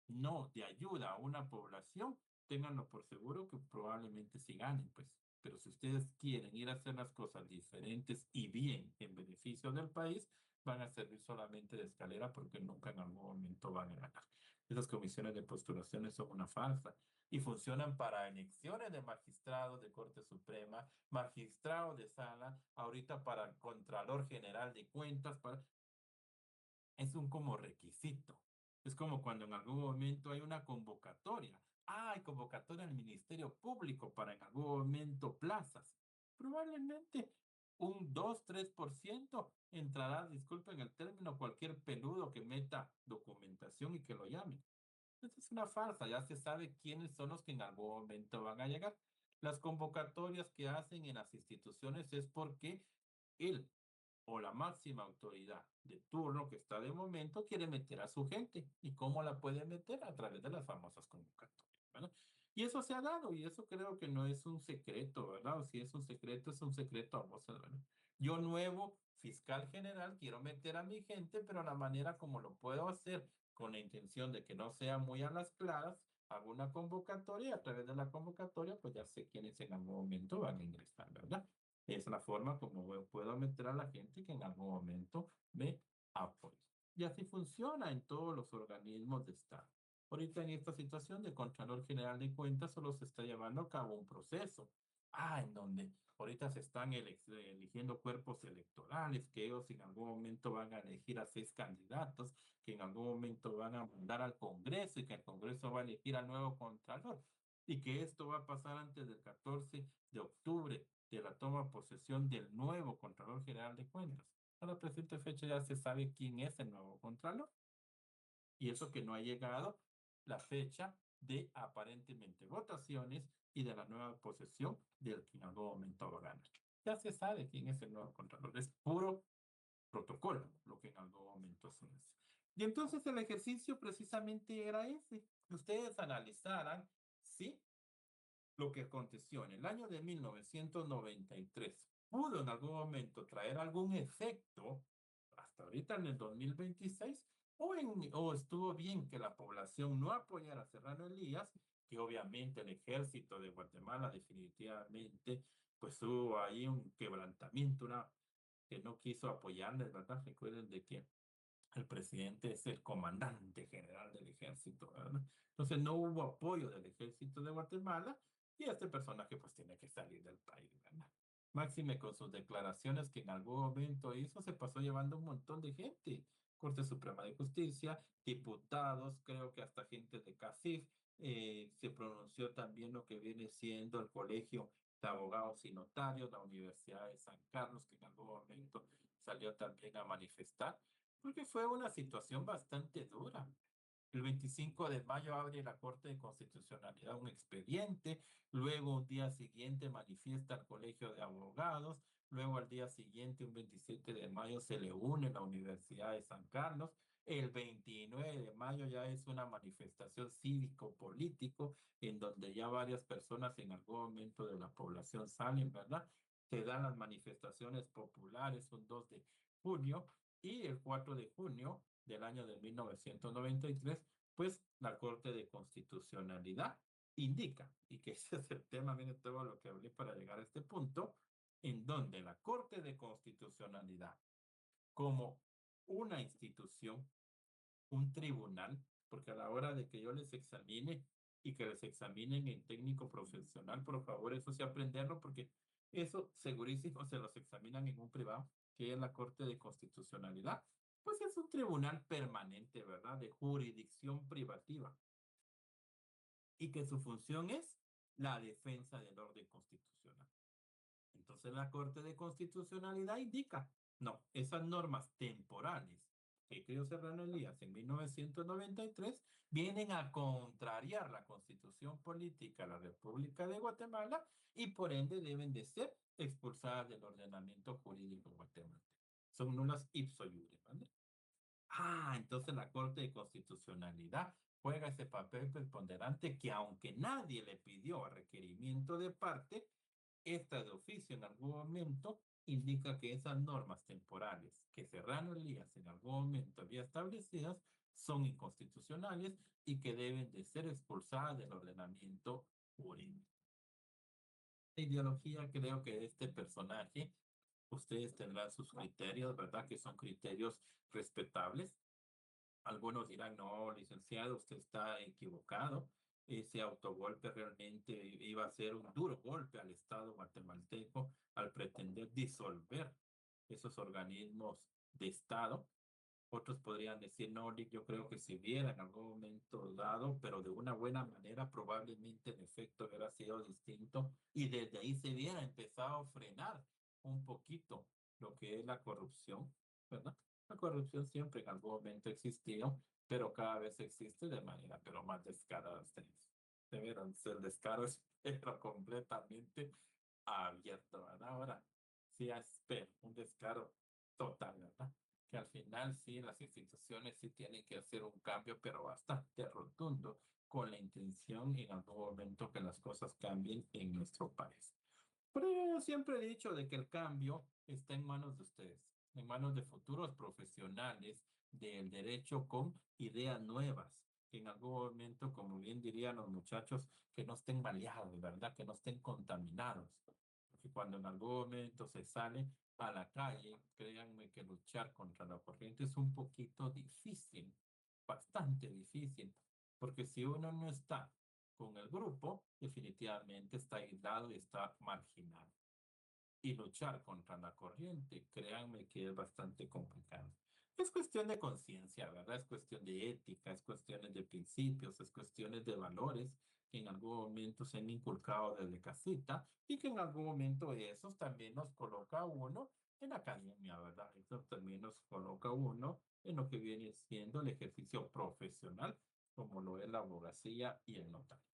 no de ayuda a una población, ténganlo por seguro que probablemente sí ganen, pues. Pero si ustedes quieren ir a hacer las cosas diferentes y bien en beneficio del país, van a servir solamente de escalera porque nunca en algún momento van a ganar. Esas comisiones de postulaciones son una farsa y funcionan para elecciones de magistrados de Corte Suprema, magistrados de sala, ahorita para el Contralor General de Cuentas, es un como requisito. Es como cuando en algún momento hay una convocatoria. Hay convocatoria al Ministerio Público para en algún momento plazas. Probablemente un 2-3% entrará, disculpen el término, cualquier peludo que meta documentación y que lo llame. Esta es una farsa, ya se sabe quiénes son los que en algún momento van a llegar. Las convocatorias que hacen en las instituciones es porque él o la máxima autoridad de turno que está de momento quiere meter a su gente. ¿Y cómo la puede meter? A través de las famosas convocatorias, ¿verdad? Y eso se ha dado, y eso creo que no es un secreto, ¿verdad? O si es un secreto a voces, ¿verdad? Yo, nuevo fiscal general, quiero meter a mi gente, pero la manera como lo puedo hacer, con la intención de que no sea muy a las claras, hago una convocatoria y a través de la convocatoria, pues ya sé quiénes en algún momento van a ingresar, ¿verdad? Es la forma como puedo meter a la gente que en algún momento me apoye. Y así funciona en todos los organismos de Estado. Ahorita en esta situación de Contralor General de Cuentas solo se está llevando a cabo un proceso. En donde ahorita se están eligiendo cuerpos electorales, que ellos en algún momento van a elegir a 6 candidatos, que en algún momento van a mandar al Congreso y que el Congreso va a elegir al nuevo Contralor. Y que esto va a pasar antes del 14 de octubre de la toma de posesión del nuevo Contralor General de Cuentas. A la presente fecha ya se sabe quién es el nuevo Contralor. Y eso que no ha llegado la fecha de aparentemente votaciones y de la nueva posesión del que en algún momento va a ganar. Ya se sabe quién es el nuevo Contralor. Es puro protocolo lo que en algún momento se hace. Y entonces el ejercicio precisamente era ese. Que ustedes analizaran si lo que aconteció en el año de 1993 pudo en algún momento traer algún efecto hasta ahorita en el 2026 o estuvo bien que la población no apoyara a Serrano Elías, que obviamente el ejército de Guatemala definitivamente pues hubo ahí un quebrantamiento, que no quiso apoyarles, ¿verdad? Recuerden de que el presidente es el comandante general del ejército, ¿verdad? Entonces no hubo apoyo del ejército de Guatemala y este personaje pues tiene que salir del país, ¿verdad? Máxime con sus declaraciones que en algún momento hizo, se pasó llevando un montón de gente. Corte Suprema de Justicia, diputados, creo que hasta gente de CACIF, se pronunció también lo que viene siendo el Colegio de Abogados y Notarios, la Universidad de San Carlos, que en algún momento salió también a manifestar porque fue una situación bastante dura. El 25 de mayo abre la Corte de Constitucionalidad un expediente, luego un día siguiente manifiesta el Colegio de Abogados, luego al día siguiente, un 27 de mayo, se le une la Universidad de San Carlos, el 29 de mayo ya es una manifestación cívico-político en donde ya varias personas en algún momento de la población salen, ¿verdad? Se dan las manifestaciones populares un 2 de junio y el 4 de junio del año de 1993, pues la Corte de Constitucionalidad indica, y que ese es el tema, miren todo lo que hablé para llegar a este punto, en donde la Corte de Constitucionalidad, como una institución, un tribunal, porque a la hora de que yo les examine y que les examinen en técnico profesional, por favor, eso sí aprenderlo, porque eso segurísimo se los examinan en un privado, que es la Corte de Constitucionalidad, pues es un tribunal permanente, ¿verdad? De jurisdicción privativa y que su función es la defensa del orden constitucional. Entonces la Corte de Constitucionalidad indica, no, esas normas temporales que creó Serrano Elías en 1993 vienen a contrariar la Constitución Política de la República de Guatemala y por ende deben de ser expulsadas del ordenamiento jurídico guatemalteco. Son nulas ipso iure, ¿vale? Entonces la Corte de Constitucionalidad juega ese papel preponderante que aunque nadie le pidió a requerimiento de parte, esta de oficio en algún momento indica que esas normas temporales que Serrano Elías en algún momento había establecidas son inconstitucionales y que deben de ser expulsadas del ordenamiento jurídico. La ideología, creo que de este personaje, ustedes tendrán sus criterios, ¿verdad? Que son criterios respetables. Algunos dirán, no, licenciado, usted está equivocado. Ese autogolpe realmente iba a ser un duro golpe al Estado guatemalteco al pretender disolver esos organismos de Estado. Otros podrían decir, no, Nick, yo creo que si hubiera en algún momento dado, pero de una buena manera, probablemente el efecto hubiera sido distinto y desde ahí se hubiera empezado a frenar un poquito lo que es la corrupción, ¿verdad? La corrupción siempre en algún momento existió, pero cada vez existe de manera, pero más descarada. Ustedes deberán ser descaros, pero completamente abierto, ¿verdad? Ahora, sí, espero un descaro total, ¿verdad? Que al final sí, las instituciones sí tienen que hacer un cambio, pero bastante rotundo, con la intención en algún momento que las cosas cambien en nuestro país. Pero yo siempre he dicho de que el cambio está en manos de ustedes, en manos de futuros profesionales del derecho con ideas nuevas, que en algún momento, como bien dirían los muchachos, que no estén maleados, ¿verdad? Que no estén contaminados. Porque cuando en algún momento se sale a la calle, créanme que luchar contra la corriente es un poquito difícil, bastante difícil, porque si uno no está con el grupo, definitivamente está aislado y está marginado. Y luchar contra la corriente, créanme que es bastante complicado. Es cuestión de conciencia, ¿verdad? Es cuestión de ética, es cuestiones de principios, es cuestiones de valores que en algún momento se han inculcado desde casita y que en algún momento esos también nos coloca a uno en la academia, ¿verdad? Eso también nos coloca a uno en lo que viene siendo el ejercicio profesional, como lo es la abogacía y el notario.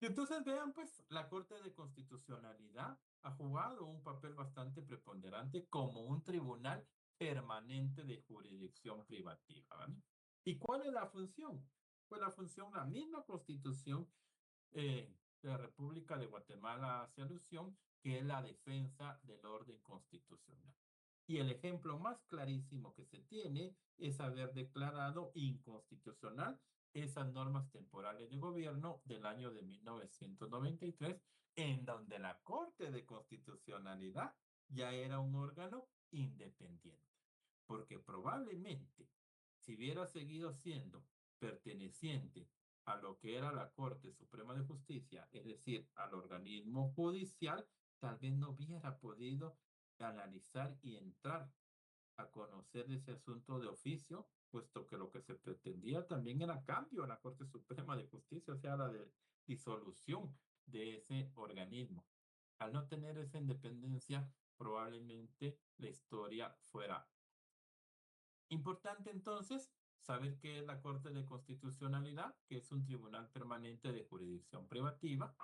Y entonces vean, pues, la Corte de Constitucionalidad ha jugado un papel bastante preponderante como un tribunal permanente de jurisdicción privativa, ¿vale? ¿Y cuál es la función? Pues la función, la misma Constitución de la República de Guatemala hace alusión, que es la defensa del orden constitucional. Y el ejemplo más clarísimo que se tiene es haber declarado inconstitucional esas normas temporales de gobierno del año de 1993, en donde la Corte de Constitucionalidad ya era un órgano independiente, porque probablemente si hubiera seguido siendo perteneciente a lo que era la Corte Suprema de Justicia, es decir, al organismo judicial, tal vez no hubiera podido analizar y entrar a conocer de ese asunto de oficio, puesto que lo que se pretendía también era cambio a la Corte Suprema de Justicia, o sea, la de disolución de ese organismo. Al no tener esa independencia, probablemente la historia fuera importante entonces saber qué es la Corte de Constitucionalidad, que es un tribunal permanente de jurisdicción privativa,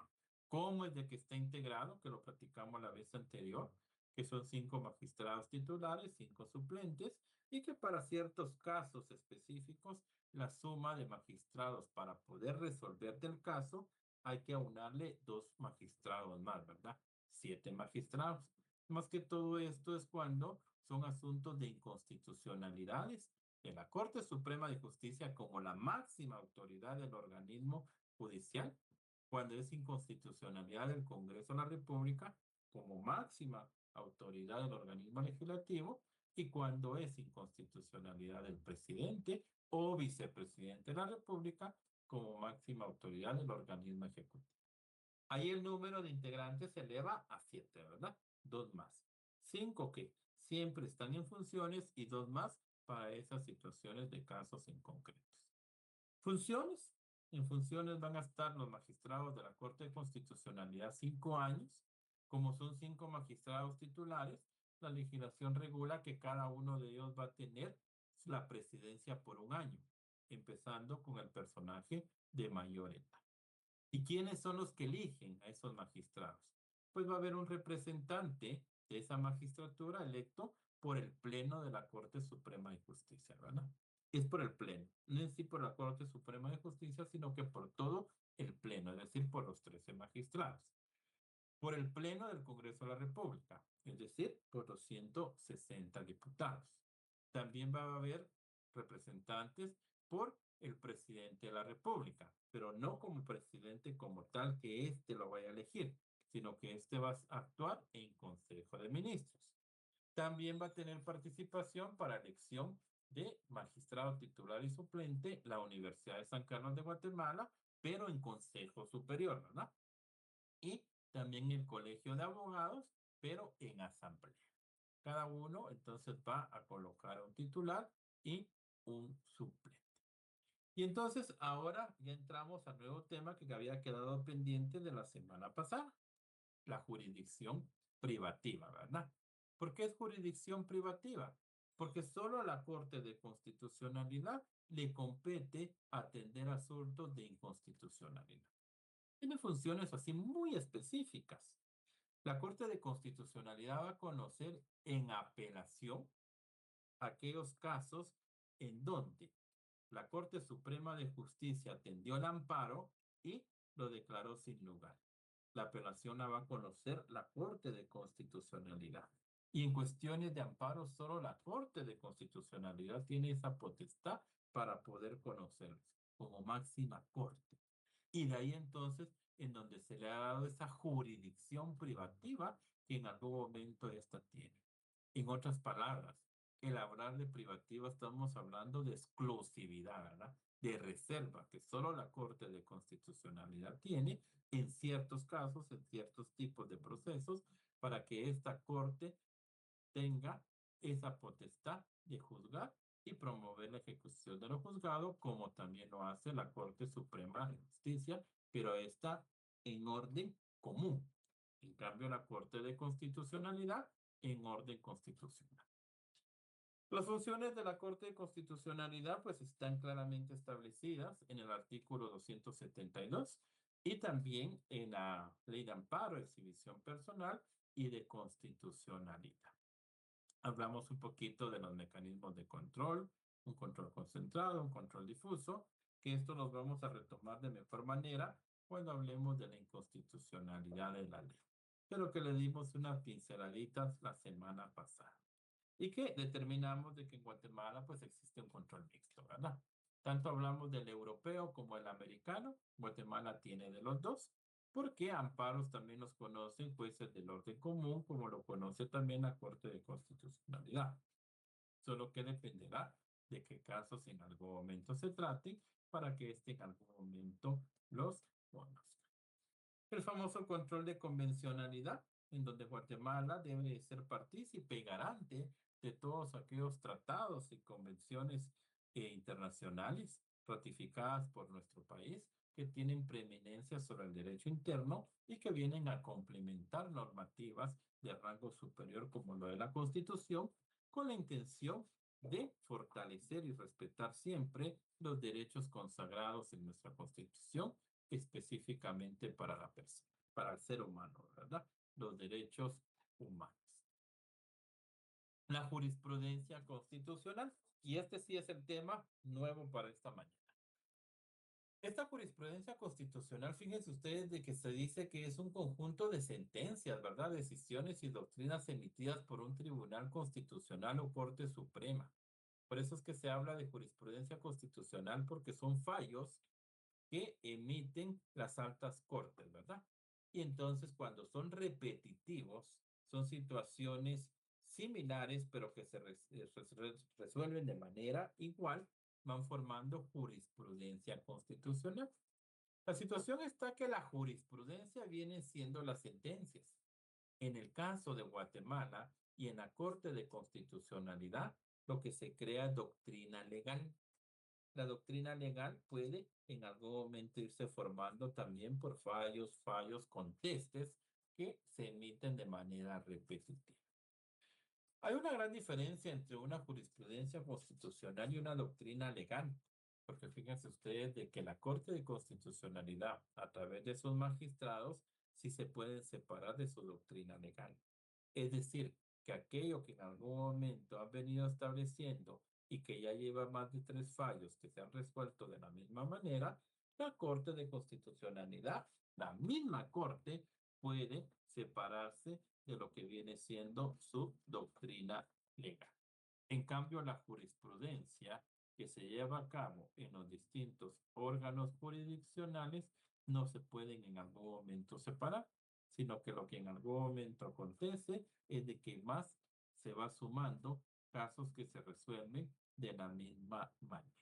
cómo es de que está integrado, que lo platicamos la vez anterior, que son 5 magistrados titulares, 5 suplentes, y que para ciertos casos específicos, la suma de magistrados para poder resolver del caso, hay que aunarle 2 magistrados más, ¿verdad? 7 magistrados. Más que todo esto es cuando son asuntos de inconstitucionalidades de la Corte Suprema de Justicia como la máxima autoridad del organismo judicial, cuando es inconstitucionalidad del Congreso de la República como máxima autoridad del organismo legislativo y cuando es inconstitucionalidad del presidente o vicepresidente de la República como máxima autoridad del organismo ejecutivo. Ahí el número de integrantes se eleva a 7, ¿verdad? 2 más. 5 que siempre están en funciones y 2 más para esas situaciones de casos en concretos. Funciones. En funciones van a estar los magistrados de la Corte de Constitucionalidad 5 años. Como son 5 magistrados titulares, la legislación regula que cada uno de ellos va a tener la presidencia por 1 año, empezando con el personaje de mayor edad. ¿Y quiénes son los que eligen a esos magistrados? Pues va a haber un representante de esa magistratura electo por el Pleno de la Corte Suprema de Justicia, ¿verdad? Es por el Pleno, no es por la Corte Suprema de Justicia, sino que por todo el Pleno, es decir, por los 13 magistrados. Por el Pleno del Congreso de la República, es decir, por los 160 diputados. También va a haber representantes por el presidente de la República, pero no como presidente como tal que éste lo vaya a elegir, sino que éste va a actuar en Consejo de Ministros. También va a tener participación para elección de magistrado titular y suplente la Universidad de San Carlos de Guatemala, pero en Consejo Superior, ¿verdad? Y también el Colegio de Abogados, pero en asamblea. Cada uno entonces va a colocar un titular y un suplente. Y entonces ahora ya entramos al nuevo tema que había quedado pendiente de la semana pasada, la jurisdicción privativa, ¿verdad? ¿Por qué es jurisdicción privativa? Porque solo a la Corte de Constitucionalidad le compete atender asuntos de inconstitucionalidad. Tiene funciones así muy específicas. La Corte de Constitucionalidad va a conocer en apelación aquellos casos en donde la Corte Suprema de Justicia atendió el amparo y lo declaró sin lugar. La apelación la va a conocer la Corte de Constitucionalidad. Y en cuestiones de amparo, solo la Corte de Constitucionalidad tiene esa potestad para poder conocerlos como máxima corte. Y de ahí entonces en donde se le ha dado esa jurisdicción privativa que en algún momento esta tiene. En otras palabras, el hablar de privativa estamos hablando de exclusividad, ¿verdad? De reserva que solo la Corte de Constitucionalidad tiene en ciertos casos, en ciertos tipos de procesos, para que esta Corte tenga esa potestad de juzgar y promover la ejecución de lo juzgado, como también lo hace la Corte Suprema de Justicia, pero está en orden común. En cambio, la Corte de Constitucionalidad en orden constitucional. Las funciones de la Corte de Constitucionalidad pues están claramente establecidas en el artículo 272 y también en la Ley de Amparo, Exhibición Personal y de Constitucionalidad. Hablamos un poquito de los mecanismos de control, un control concentrado, un control difuso, que esto los vamos a retomar de mejor manera cuando hablemos de la inconstitucionalidad de la ley. Pero que le dimos unas pinceladitas la semana pasada. Y que determinamos de que en Guatemala pues existe un control mixto, ¿verdad? Tanto hablamos del europeo como el americano. Guatemala tiene de los dos, porque amparos también los conocen jueces del orden común, como lo conoce también la Corte de Constitucionalidad. Solo que dependerá de qué casos en algún momento se traten para que en algún momento los conozca. El famoso control de convencionalidad, en donde Guatemala debe ser partícipe y garante de todos aquellos tratados y convenciones internacionales ratificadas por nuestro país que tienen preeminencia sobre el derecho interno y que vienen a complementar normativas de rango superior como lo de la Constitución, con la intención de fortalecer y respetar siempre los derechos consagrados en nuestra Constitución, específicamente para la persona, para el ser humano, ¿verdad? Los derechos humanos. La jurisprudencia constitucional, y este sí es el tema nuevo para esta mañana. Esta jurisprudencia constitucional, fíjense ustedes de que se dice que es un conjunto de sentencias, ¿verdad? Decisiones y doctrinas emitidas por un tribunal constitucional o Corte Suprema. Por eso es que se habla de jurisprudencia constitucional, porque son fallos que emiten las altas cortes, ¿verdad? Y entonces cuando son repetitivos, son situaciones similares, pero que se resuelven de manera igual, van formando jurisprudencia constitucional. La situación está que la jurisprudencia viene siendo las sentencias. En el caso de Guatemala y en la Corte de Constitucionalidad, lo que se crea es doctrina legal. La doctrina legal puede en algún momento irse formando también por fallos, contestes que se emiten de manera repetitiva. Hay una gran diferencia entre una jurisprudencia constitucional y una doctrina legal, porque fíjense ustedes de que la Corte de Constitucionalidad, a través de sus magistrados, sí se pueden separar de su doctrina legal. Es decir, que aquello que en algún momento han venido estableciendo y que ya lleva más de 3 fallos que se han resuelto de la misma manera, la Corte de Constitucionalidad, la misma Corte, puede separarse de lo que viene siendo su doctrina legal. En cambio, la jurisprudencia que se lleva a cabo en los distintos órganos jurisdiccionales no se pueden en algún momento separar, sino que lo que en algún momento acontece es de que más se va sumando casos que se resuelven de la misma manera.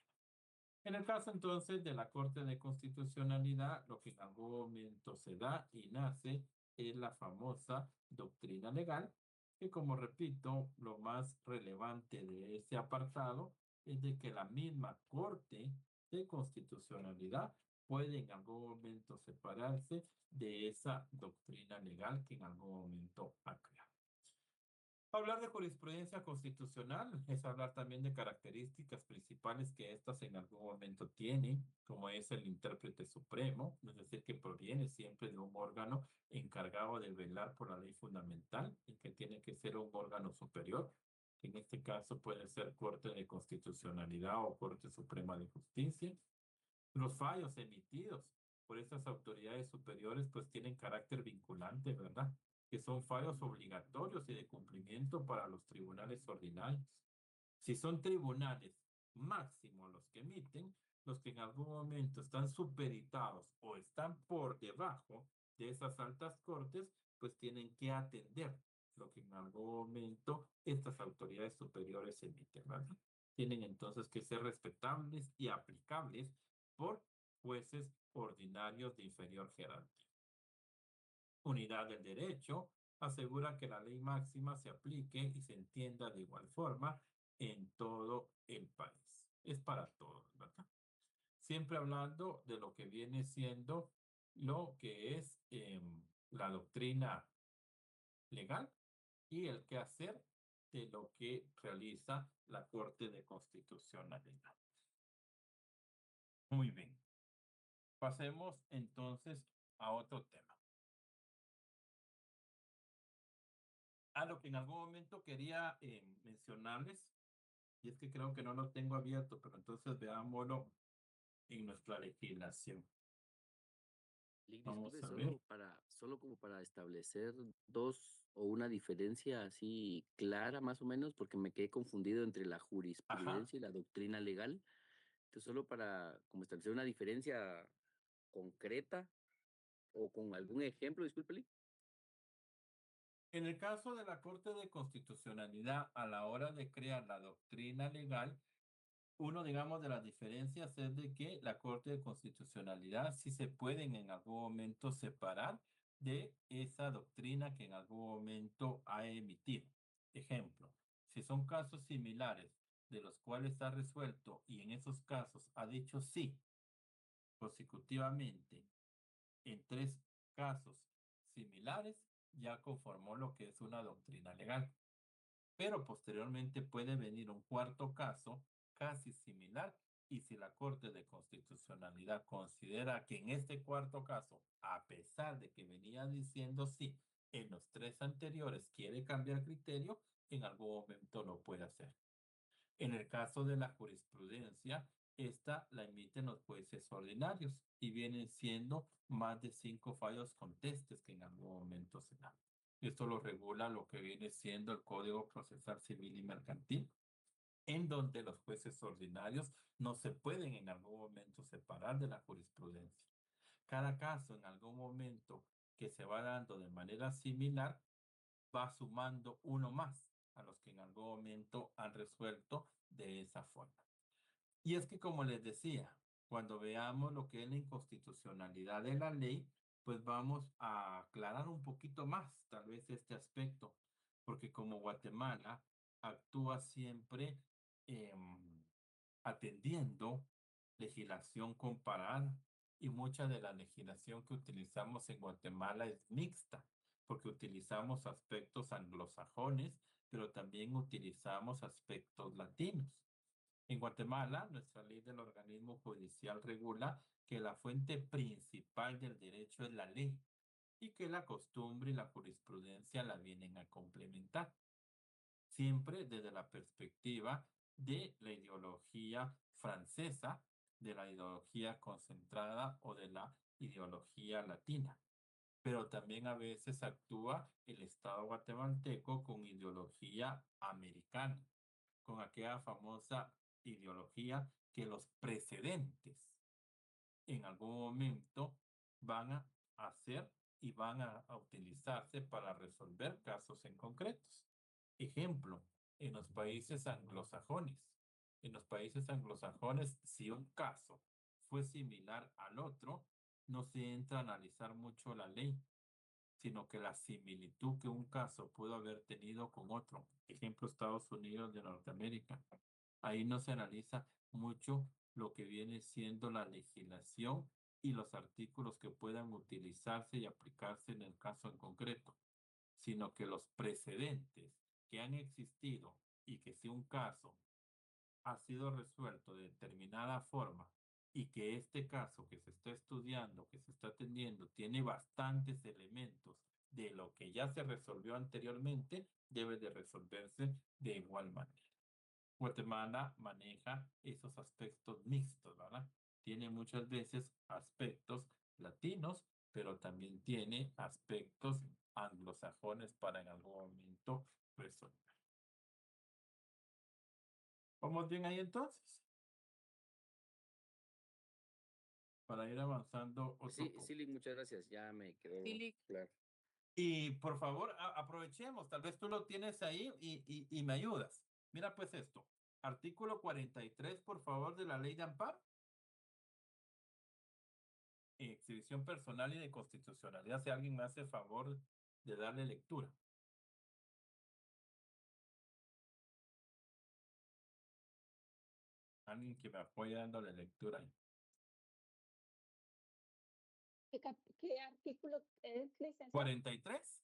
En el caso entonces de la Corte de Constitucionalidad, lo que en algún momento se da y nace es la famosa doctrina legal, que como repito, lo más relevante de ese apartado es de que la misma Corte de Constitucionalidad puede en algún momento separarse de esa doctrina legal que en algún momento ha creado. Hablar de jurisprudencia constitucional es hablar también de características principales que éstas en algún momento tienen, como es el intérprete supremo, es decir, que proviene siempre de un órgano encargado de velar por la ley fundamental y que tiene que ser un órgano superior, que en este caso puede ser Corte de Constitucionalidad o Corte Suprema de Justicia. Los fallos emitidos por estas autoridades superiores pues tienen carácter vinculante, ¿verdad? Que son fallos obligatorios y de cumplimiento para los tribunales ordinarios. Si son tribunales máximos los que emiten, los que en algún momento están supeditados o están por debajo de esas altas cortes, pues tienen que atender lo que en algún momento estas autoridades superiores emiten, ¿verdad? Tienen entonces que ser respetables y aplicables por jueces ordinarios de inferior jerarquía. Unidad del derecho asegura que la ley máxima se aplique y se entienda de igual forma en todo el país. Es para todos, ¿verdad? Siempre hablando de lo que viene siendo lo que es la doctrina legal y el quehacer de lo que realiza la Corte de Constitucionalidad. Muy bien. Pasemos entonces a otro tema. A lo que en algún momento quería mencionarles, y es que creo que no lo tengo abierto, pero entonces veámoslo en nuestra legislación. Vamos a ver. Solo como para establecer dos o una diferencia así clara más o menos, porque me quedé confundido entre la jurisprudencia y la doctrina legal. Entonces, solo para como establecer una diferencia concreta o con algún ejemplo, discúlpele. En el caso de la Corte de Constitucionalidad, a la hora de crear la doctrina legal, uno, digamos, de las diferencias es de que la Corte de Constitucionalidad sí se pueden en algún momento separar de esa doctrina que en algún momento ha emitido. Ejemplo, si son casos similares de los cuales ha resuelto y en esos casos ha dicho sí consecutivamente en 3 casos similares, ya conformó lo que es una doctrina legal. Pero posteriormente puede venir un cuarto caso casi similar y si la Corte de Constitucionalidad considera que en este cuarto caso, a pesar de que venía diciendo sí, en los 3 anteriores quiere cambiar criterio, en algún momento lo puede hacer. En el caso de la jurisprudencia, esta la emiten los jueces ordinarios y vienen siendo más de 5 fallos contestes que en algún momento se dan. Esto lo regula lo que viene siendo el Código Procesal Civil y Mercantil, en donde los jueces ordinarios no se pueden en algún momento separar de la jurisprudencia. Cada caso en algún momento que se va dando de manera similar va sumando uno más a los que en algún momento han resuelto de esa forma. Y es que, como les decía, cuando veamos lo que es la inconstitucionalidad de la ley, pues vamos a aclarar un poquito más, tal vez este aspecto, porque como Guatemala actúa siempre atendiendo legislación comparada y mucha de la legislación que utilizamos en Guatemala es mixta, porque utilizamos aspectos anglosajones, pero también utilizamos aspectos latinos. En Guatemala, nuestra ley del organismo judicial regula que la fuente principal del derecho es la ley y que la costumbre y la jurisprudencia la vienen a complementar, siempre desde la perspectiva de la ideología francesa, de la ideología concentrada o de la ideología latina. Pero también a veces actúa el Estado guatemalteco con ideología americana, con aquella famosa ideología que los precedentes en algún momento van a hacer y van a utilizarse para resolver casos en concretos. Ejemplo, en los países anglosajones. En los países anglosajones, si un caso fue similar al otro, no se entra a analizar mucho la ley, sino que la similitud que un caso pudo haber tenido con otro. Ejemplo, Estados Unidos de Norteamérica. Ahí no se analiza mucho lo que viene siendo la legislación y los artículos que puedan utilizarse y aplicarse en el caso en concreto, sino que los precedentes que han existido y que si un caso ha sido resuelto de determinada forma y que este caso que se está estudiando, que se está atendiendo, tiene bastantes elementos de lo que ya se resolvió anteriormente, debe de resolverse de igual manera. Guatemala maneja esos aspectos mixtos, ¿verdad? Tiene muchas veces aspectos latinos, pero también tiene aspectos anglosajones para en algún momento resolver. ¿Vamos bien ahí entonces? Para ir avanzando otro Sí, poco. Silly, muchas gracias. Ya me quedó Silly. claro. Y por favor, aprovechemos, tal vez tú lo tienes ahí y me ayudas. Mira pues esto. Artículo 43, por favor, de la Ley de Amparo. Exhibición personal y de constitucionalidad. Si alguien me hace el favor de darle lectura. Alguien que me apoye dándole lectura ahí. ¿Qué artículo es, licenciado? 43.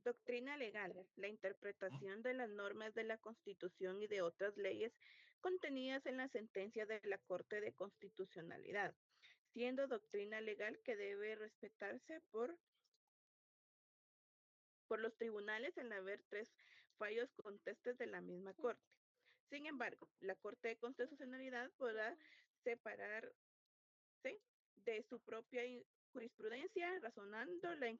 Doctrina legal, la interpretación de las normas de la Constitución y de otras leyes contenidas en la sentencia de la Corte de Constitucionalidad, siendo doctrina legal que debe respetarse por los tribunales al haber 3 fallos contestes de la misma Corte. Sin embargo, la Corte de Constitucionalidad podrá separarse de su propia jurisprudencia, razonando la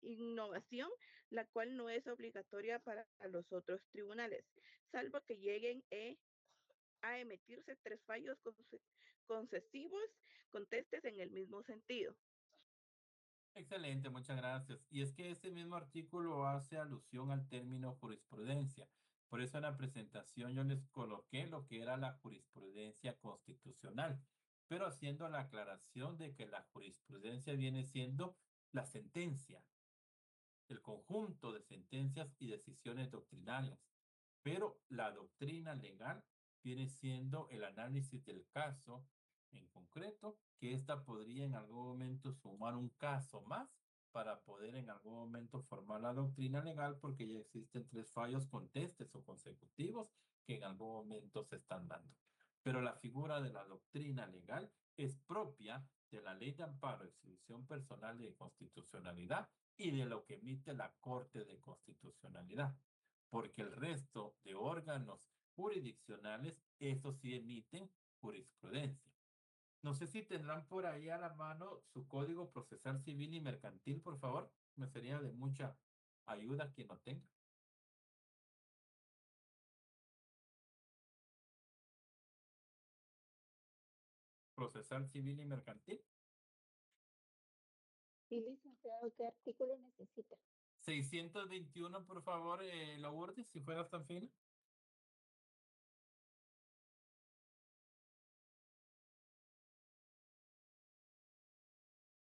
innovación, la cual no es obligatoria para los otros tribunales, salvo que lleguen a emitirse 3 fallos concesivos contestes en el mismo sentido. Excelente, muchas gracias. Y es que ese mismo artículo hace alusión al término jurisprudencia. Por eso en la presentación yo les coloqué lo que era la jurisprudencia constitucional, pero haciendo la aclaración de que la jurisprudencia viene siendo la sentencia, el conjunto de sentencias y decisiones doctrinales. Pero la doctrina legal viene siendo el análisis del caso en concreto, que ésta podría en algún momento sumar un caso más para poder en algún momento formar la doctrina legal, porque ya existen 3 fallos contestes o consecutivos que en algún momento se están dando. Pero la figura de la doctrina legal es propia de la Ley de Amparo, Exhibición Personal y de Constitucionalidad y de lo que emite la Corte de Constitucionalidad, porque el resto de órganos jurisdiccionales, esos sí emiten jurisprudencia. No sé si tendrán por ahí a la mano su Código Procesal Civil y Mercantil, por favor. Me sería de mucha ayuda quien lo tenga. Procesal Civil y Mercantil. Sí, licenciado, ¿qué artículo necesita? 621, por favor, Lourdes, si fueras tan fina.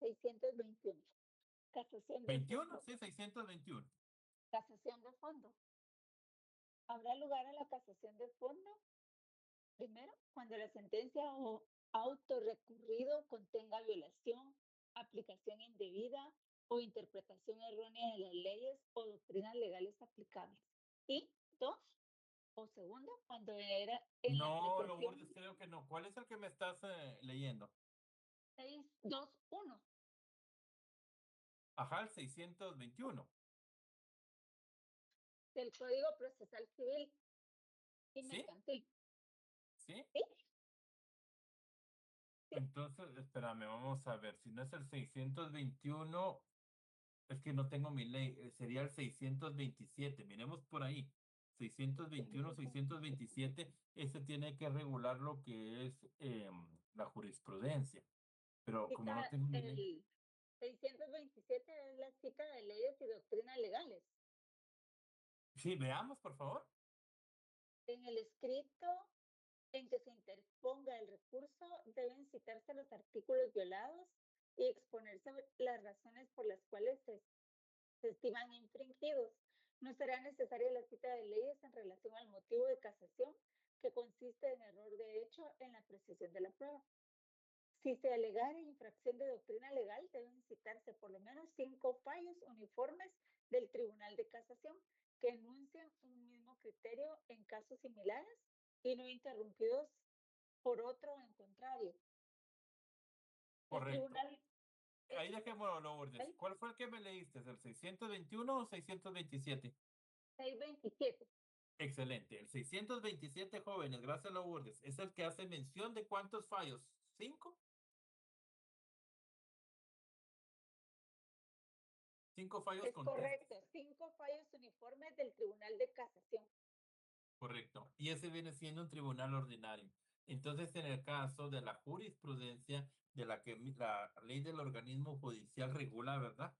¿621? Casación de 21, fondo. sí, 621. Casación de fondo. Habrá lugar a la casación de fondo, primero, cuando la sentencia o auto recurrido contenga violación, aplicación indebida o interpretación errónea de las leyes o doctrinas legales aplicables. Y 2, o segundo, cuando era en la No, apreciación Lourdes, creo que no. ¿Cuál es el que me estás leyendo? 621. Ajá, el 621. Del Código Procesal Civil y ¿Sí? Mercantil. ¿Sí? ¿Sí? Entonces, espérame, vamos a ver. Si no es el 621, Es que no tengo mi ley, sería el 627, miremos por ahí. 621, 627, ese tiene que regular lo que es la jurisprudencia. Pero como no tengo mi ley. El 627 es la cita de leyes y doctrinas legales. Sí, veamos, por favor. En el escrito en que se interponga el recurso deben citarse los artículos violados y exponerse las razones por las cuales se estiman infringidos. No será necesaria la cita de leyes en relación al motivo de casación, que consiste en error de hecho en la apreciación de la prueba. Si se alegara infracción de doctrina legal, deben citarse por lo menos 5 fallos uniformes del Tribunal de Casación que enuncian un mismo criterio en casos similares y no interrumpidos por otro en contrario. Correcto. El tribunal, Ahí dejémoslo, Lourdes. ¿sí? ¿Cuál fue el que me leíste? ¿El 621 o 627? 627. Excelente. El 627, jóvenes, gracias, Lourdes. Es el que hace mención de cuántos fallos. ¿5? 5 fallos Es contestes. correcto, 5 fallos uniformes del Tribunal de Casación. Correcto. Y ese viene siendo un tribunal ordinario. Entonces, en el caso de la jurisprudencia de la que la ley del organismo judicial regula, ¿verdad?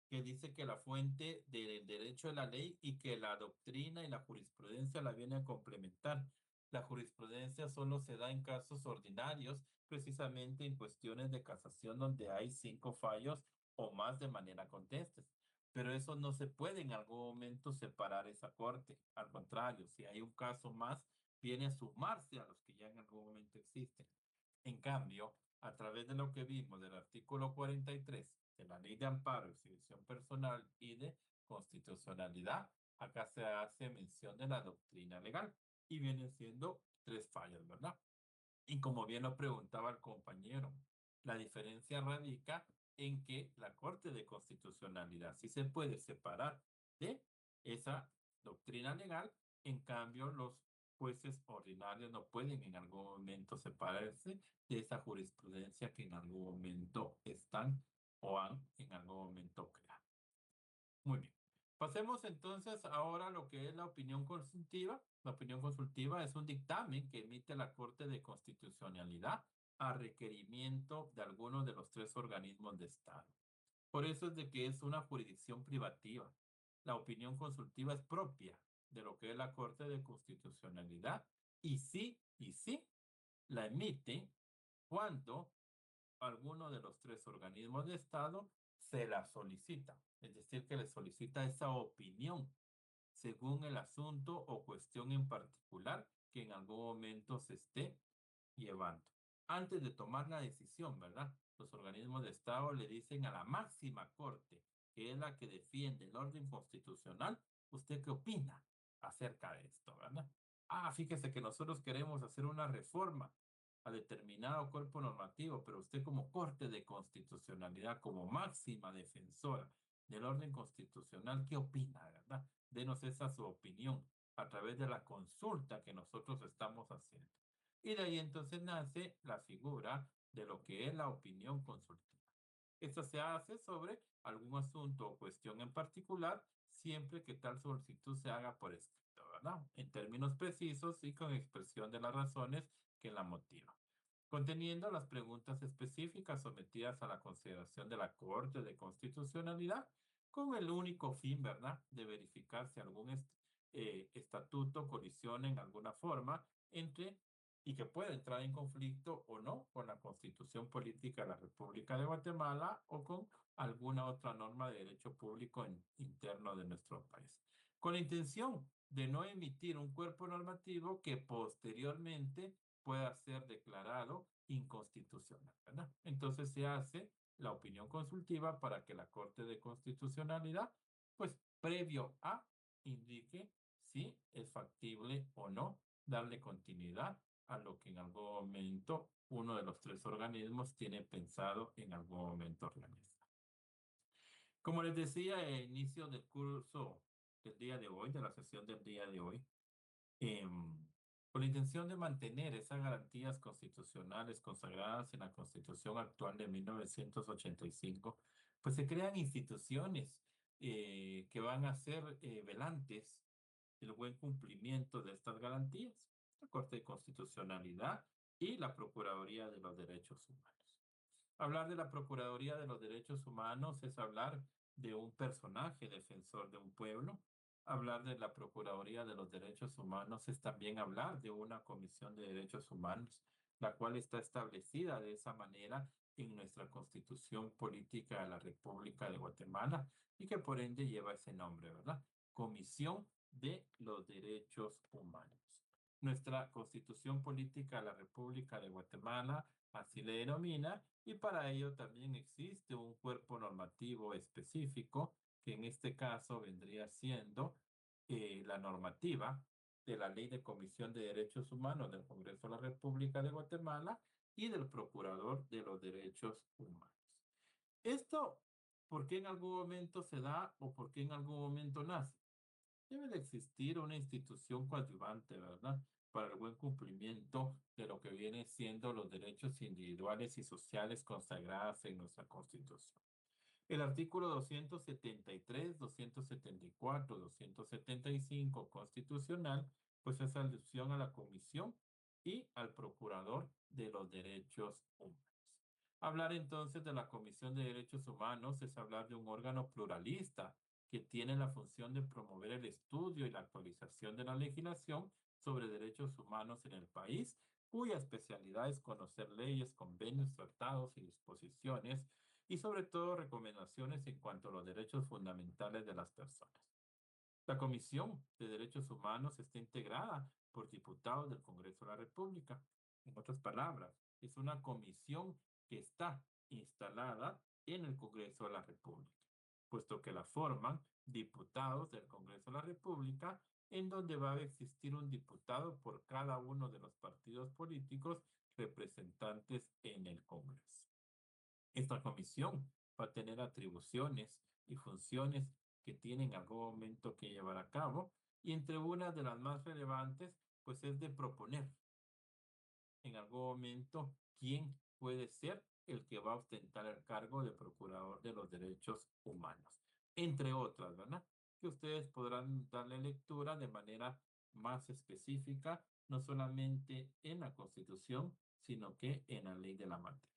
Que dice que la fuente del derecho es la ley y que la doctrina y la jurisprudencia la viene a complementar. La jurisprudencia solo se da en casos ordinarios, precisamente en cuestiones de casación donde hay 5 fallos o más de manera contestes. Pero eso no se puede en algún momento separar esa corte. Al contrario, si hay un caso más, viene a sumarse a los que ya en algún momento existen. En cambio, a través de lo que vimos del artículo 43 de la Ley de Amparo y Exhibición Personal y de Constitucionalidad, acá se hace mención de la doctrina legal y vienen siendo 3 fallos, ¿verdad? Y como bien lo preguntaba el compañero, la diferencia radica en que la Corte de Constitucionalidad sí se puede separar de esa doctrina legal, en cambio los jueces ordinarios no pueden en algún momento separarse de esa jurisprudencia que en algún momento están o han en algún momento creado. Muy bien. Pasemos entonces ahora a lo que es la opinión consultiva. La opinión consultiva es un dictamen que emite la Corte de Constitucionalidad a requerimiento de alguno de los 3 organismos de Estado. Por eso es de que es una jurisdicción privativa. La opinión consultiva es propia de lo que es la Corte de Constitucionalidad y sí, la emite cuando alguno de los 3 organismos de Estado se la solicita, es decir, que le solicita esa opinión según el asunto o cuestión en particular que en algún momento se esté llevando. Antes de tomar la decisión, ¿verdad? Los organismos de Estado le dicen a la máxima corte, que es la que defiende el orden constitucional, ¿usted qué opina acerca de esto, verdad? Fíjese que nosotros queremos hacer una reforma a determinado cuerpo normativo, pero usted como Corte de Constitucionalidad, como máxima defensora del orden constitucional, ¿qué opina, verdad? Denos esa su opinión a través de la consulta que nosotros estamos haciendo. Y de ahí entonces nace la figura de lo que es la opinión consultiva. Esto se hace sobre algún asunto o cuestión en particular, siempre que tal solicitud se haga por escrito, ¿verdad? En términos precisos y con expresión de las razones que la motivan, conteniendo las preguntas específicas sometidas a la consideración de la Corte de Constitucionalidad, con el único fin, ¿verdad?, de verificar si algún estatuto colisiona en alguna forma entre y que puede entrar en conflicto o no con la Constitución Política de la República de Guatemala o con alguna otra norma de derecho público interno de nuestro país, con la intención de no emitir un cuerpo normativo que posteriormente pueda ser declarado inconstitucional, ¿verdad? Entonces se hace la opinión consultiva para que la Corte de Constitucionalidad, pues previo a, indique si es factible o no darle continuidad a lo que en algún momento uno de los 3 organismos tiene pensado en algún momento realizar. Como les decía al inicio del curso del día de hoy, de la sesión del día de hoy, con la intención de mantener esas garantías constitucionales consagradas en la Constitución actual de 1985, pues se crean instituciones que van a ser velantes del buen cumplimiento de estas garantías, la Corte de Constitucionalidad y la Procuraduría de los Derechos Humanos. Hablar de la Procuraduría de los Derechos Humanos es hablar de un personaje defensor de un pueblo. Hablar de la Procuraduría de los Derechos Humanos es también hablar de una Comisión de Derechos Humanos, la cual está establecida de esa manera en nuestra Constitución Política de la República de Guatemala y que por ende lleva ese nombre, ¿verdad? Comisión de los Derechos Humanos. Nuestra Constitución Política de la República de Guatemala así le denomina, y para ello también existe un cuerpo normativo específico, que en este caso vendría siendo la normativa de la Ley de Comisión de Derechos Humanos del Congreso de la República de Guatemala y del Procurador de los Derechos Humanos. Esto, ¿por qué en algún momento se da o por qué en algún momento nace? Debe de existir una institución coadyuvante, ¿verdad? Para el buen cumplimiento de lo que viene siendo los derechos individuales y sociales consagrados en nuestra Constitución. El artículo 273, 274, 275 constitucional, pues es alusión a la Comisión y al Procurador de los Derechos Humanos. Hablar entonces de la Comisión de Derechos Humanos es hablar de un órgano pluralista que tiene la función de promover el estudio y la actualización de la legislación sobre derechos humanos en el país, cuya especialidad es conocer leyes, convenios, tratados y disposiciones, y sobre todo recomendaciones en cuanto a los derechos fundamentales de las personas. La Comisión de Derechos Humanos está integrada por diputados del Congreso de la República. En otras palabras, es una comisión que está instalada en el Congreso de la República, puesto que la forman diputados del Congreso de la República, en donde va a existir un diputado por cada uno de los partidos políticos representantes en el Congreso. Esta comisión va a tener atribuciones y funciones que tiene en algún momento que llevar a cabo, y entre una de las más relevantes, pues es de proponer en algún momento quién puede ser el que va a ostentar el cargo de Procurador de los Derechos Humanos, entre otras, ¿verdad? Que ustedes podrán darle lectura de manera más específica, no solamente en la Constitución, sino que en la ley de la materia.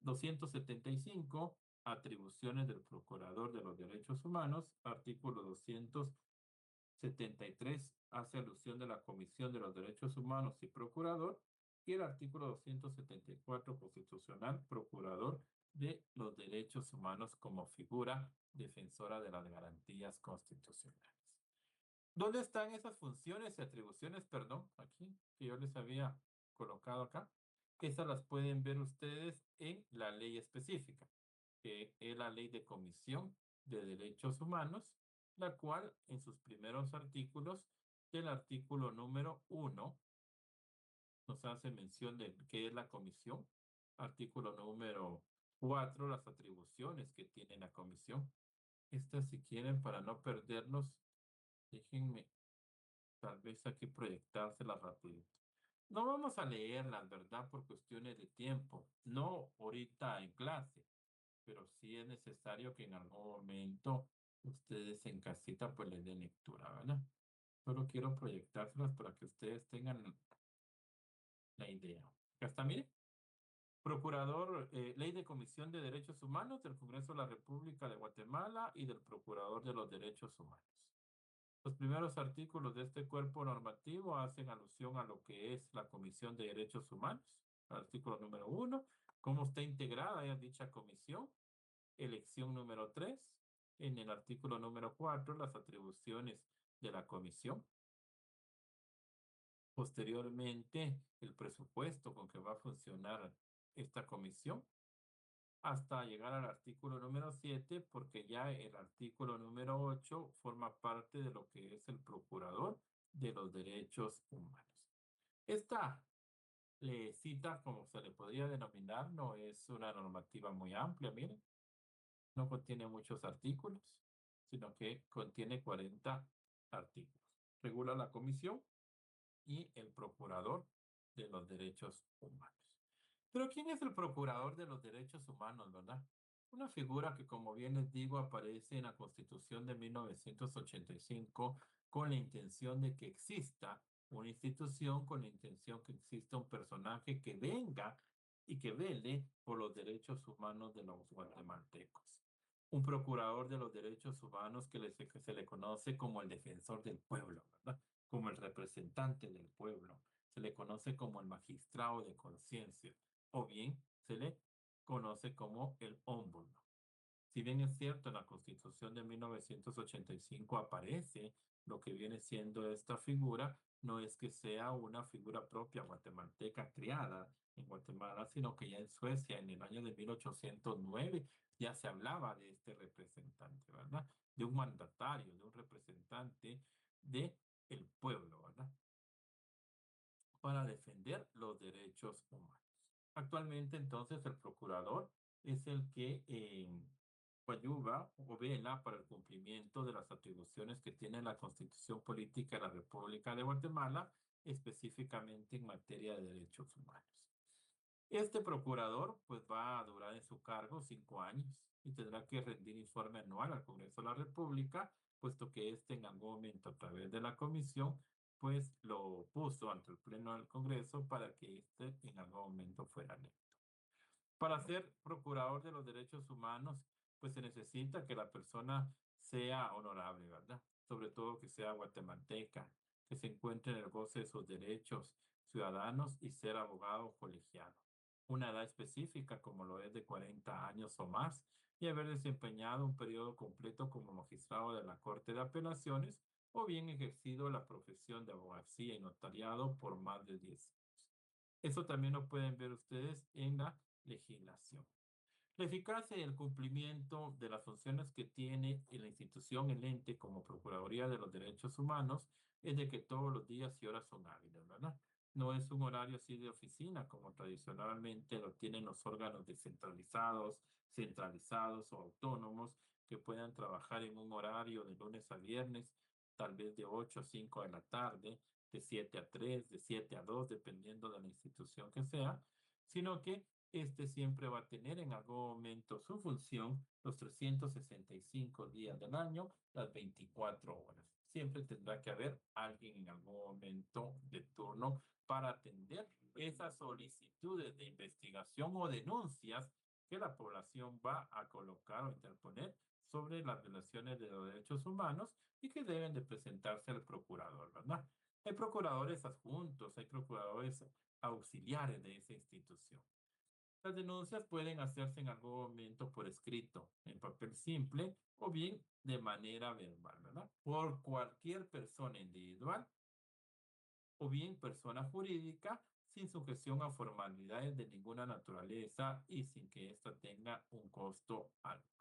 275, atribuciones del Procurador de los Derechos Humanos, artículo 273, hace alusión de la Comisión de los Derechos Humanos y Procurador, y el artículo 274 constitucional, Procurador de los Derechos Humanos como figura defensora de las garantías constitucionales. ¿Dónde están esas funciones y atribuciones, perdón, aquí, que yo les había colocado acá? Estas las pueden ver ustedes en la ley específica, que es la Ley de Comisión de Derechos Humanos, la cual en sus primeros artículos, del artículo número 1, nos hace mención de qué es la comisión. Artículo número 4, las atribuciones que tiene la comisión. Estas, si quieren, para no perdernos, déjenme tal vez aquí proyectárselas rapidito. No vamos a leerlas, ¿verdad? Por cuestiones de tiempo. No ahorita en clase, pero sí es necesario que en algún momento ustedes en casita pues les den lectura, ¿verdad? Solo quiero proyectárselas para que ustedes tengan la idea. Acá está, mire. Procurador, Ley de Comisión de Derechos Humanos del Congreso de la República de Guatemala y del Procurador de los Derechos Humanos. Los primeros artículos de este cuerpo normativo hacen alusión a lo que es la Comisión de Derechos Humanos. Artículo número 1, cómo está integrada en dicha comisión. Elección número 3, en el artículo número 4, las atribuciones de la comisión. Posteriormente, el presupuesto con que va a funcionar esta comisión, hasta llegar al artículo número 7, porque ya el artículo número 8 forma parte de lo que es el Procurador de los Derechos Humanos. Esta cita, como se le podría denominar, no es una normativa muy amplia, miren. No contiene muchos artículos, sino que contiene 40 artículos. Regula la comisión y el Procurador de los Derechos Humanos. Pero ¿quién es el Procurador de los Derechos Humanos, verdad? Una figura que, como bien les digo, aparece en la Constitución de 1985 con la intención de que exista una institución, con la intención que exista un personaje que venga y que vele por los derechos humanos de los guatemaltecos. Un procurador de los derechos humanos que se le conoce como el defensor del pueblo, ¿verdad? Como el representante del pueblo. Se le conoce como el magistrado de conciencia, o bien se le conoce como el ombudsman. Si bien es cierto, en la Constitución de 1985 aparece lo que viene siendo esta figura, no es que sea una figura propia guatemalteca creada en Guatemala, sino que ya en Suecia, en el año de 1809, ya se hablaba de este representante, ¿verdad? De un mandatario, de un representante del pueblo, ¿verdad? Para defender los derechos humanos. Actualmente, entonces, el procurador es el que coadyuva o vela para el cumplimiento de las atribuciones que tiene la Constitución Política de la República de Guatemala, específicamente en materia de derechos humanos. Este procurador, pues, va a durar en su cargo 5 años y tendrá que rendir informe anual al Congreso de la República, puesto que este en algún momento, a través de la comisión, pues lo puso ante el Pleno del Congreso para que este en algún momento fuera electo. Para ser procurador de los derechos humanos, pues se necesita que la persona sea honorable, ¿verdad? Sobre todo que sea guatemalteca, que se encuentre en el goce de sus derechos ciudadanos y ser abogado colegiado. Una edad específica, como lo es de 40 años o más, y haber desempeñado un periodo completo como magistrado de la Corte de Apelaciones o bien ejercido la profesión de abogacía y notariado por más de 10 años. Eso también lo pueden ver ustedes en la legislación. La eficacia y el cumplimiento de las funciones que tiene la institución, el ente como Procuraduría de los Derechos Humanos, es de que todos los días y horas son hábiles, ¿verdad? No es un horario así de oficina como tradicionalmente lo tienen los órganos descentralizados, centralizados o autónomos que puedan trabajar en un horario de lunes a viernes, tal vez de 8 a 5 de la tarde, de 7 a 3, de 7 a 2, dependiendo de la institución que sea, sino que este siempre va a tener en algún momento su función los 365 días del año, las 24 horas. Siempre tendrá que haber alguien en algún momento de turno para atender esas solicitudes de investigación o denuncias que la población va a colocar o interponer sobre las violaciones de los derechos humanos y que deben de presentarse al procurador, ¿verdad? Hay procuradores adjuntos, hay procuradores auxiliares de esa institución. Las denuncias pueden hacerse en algún momento por escrito, en papel simple o bien de manera verbal, ¿verdad? Por cualquier persona individual o bien persona jurídica sin sujeción a formalidades de ninguna naturaleza y sin que ésta tenga un costo alto.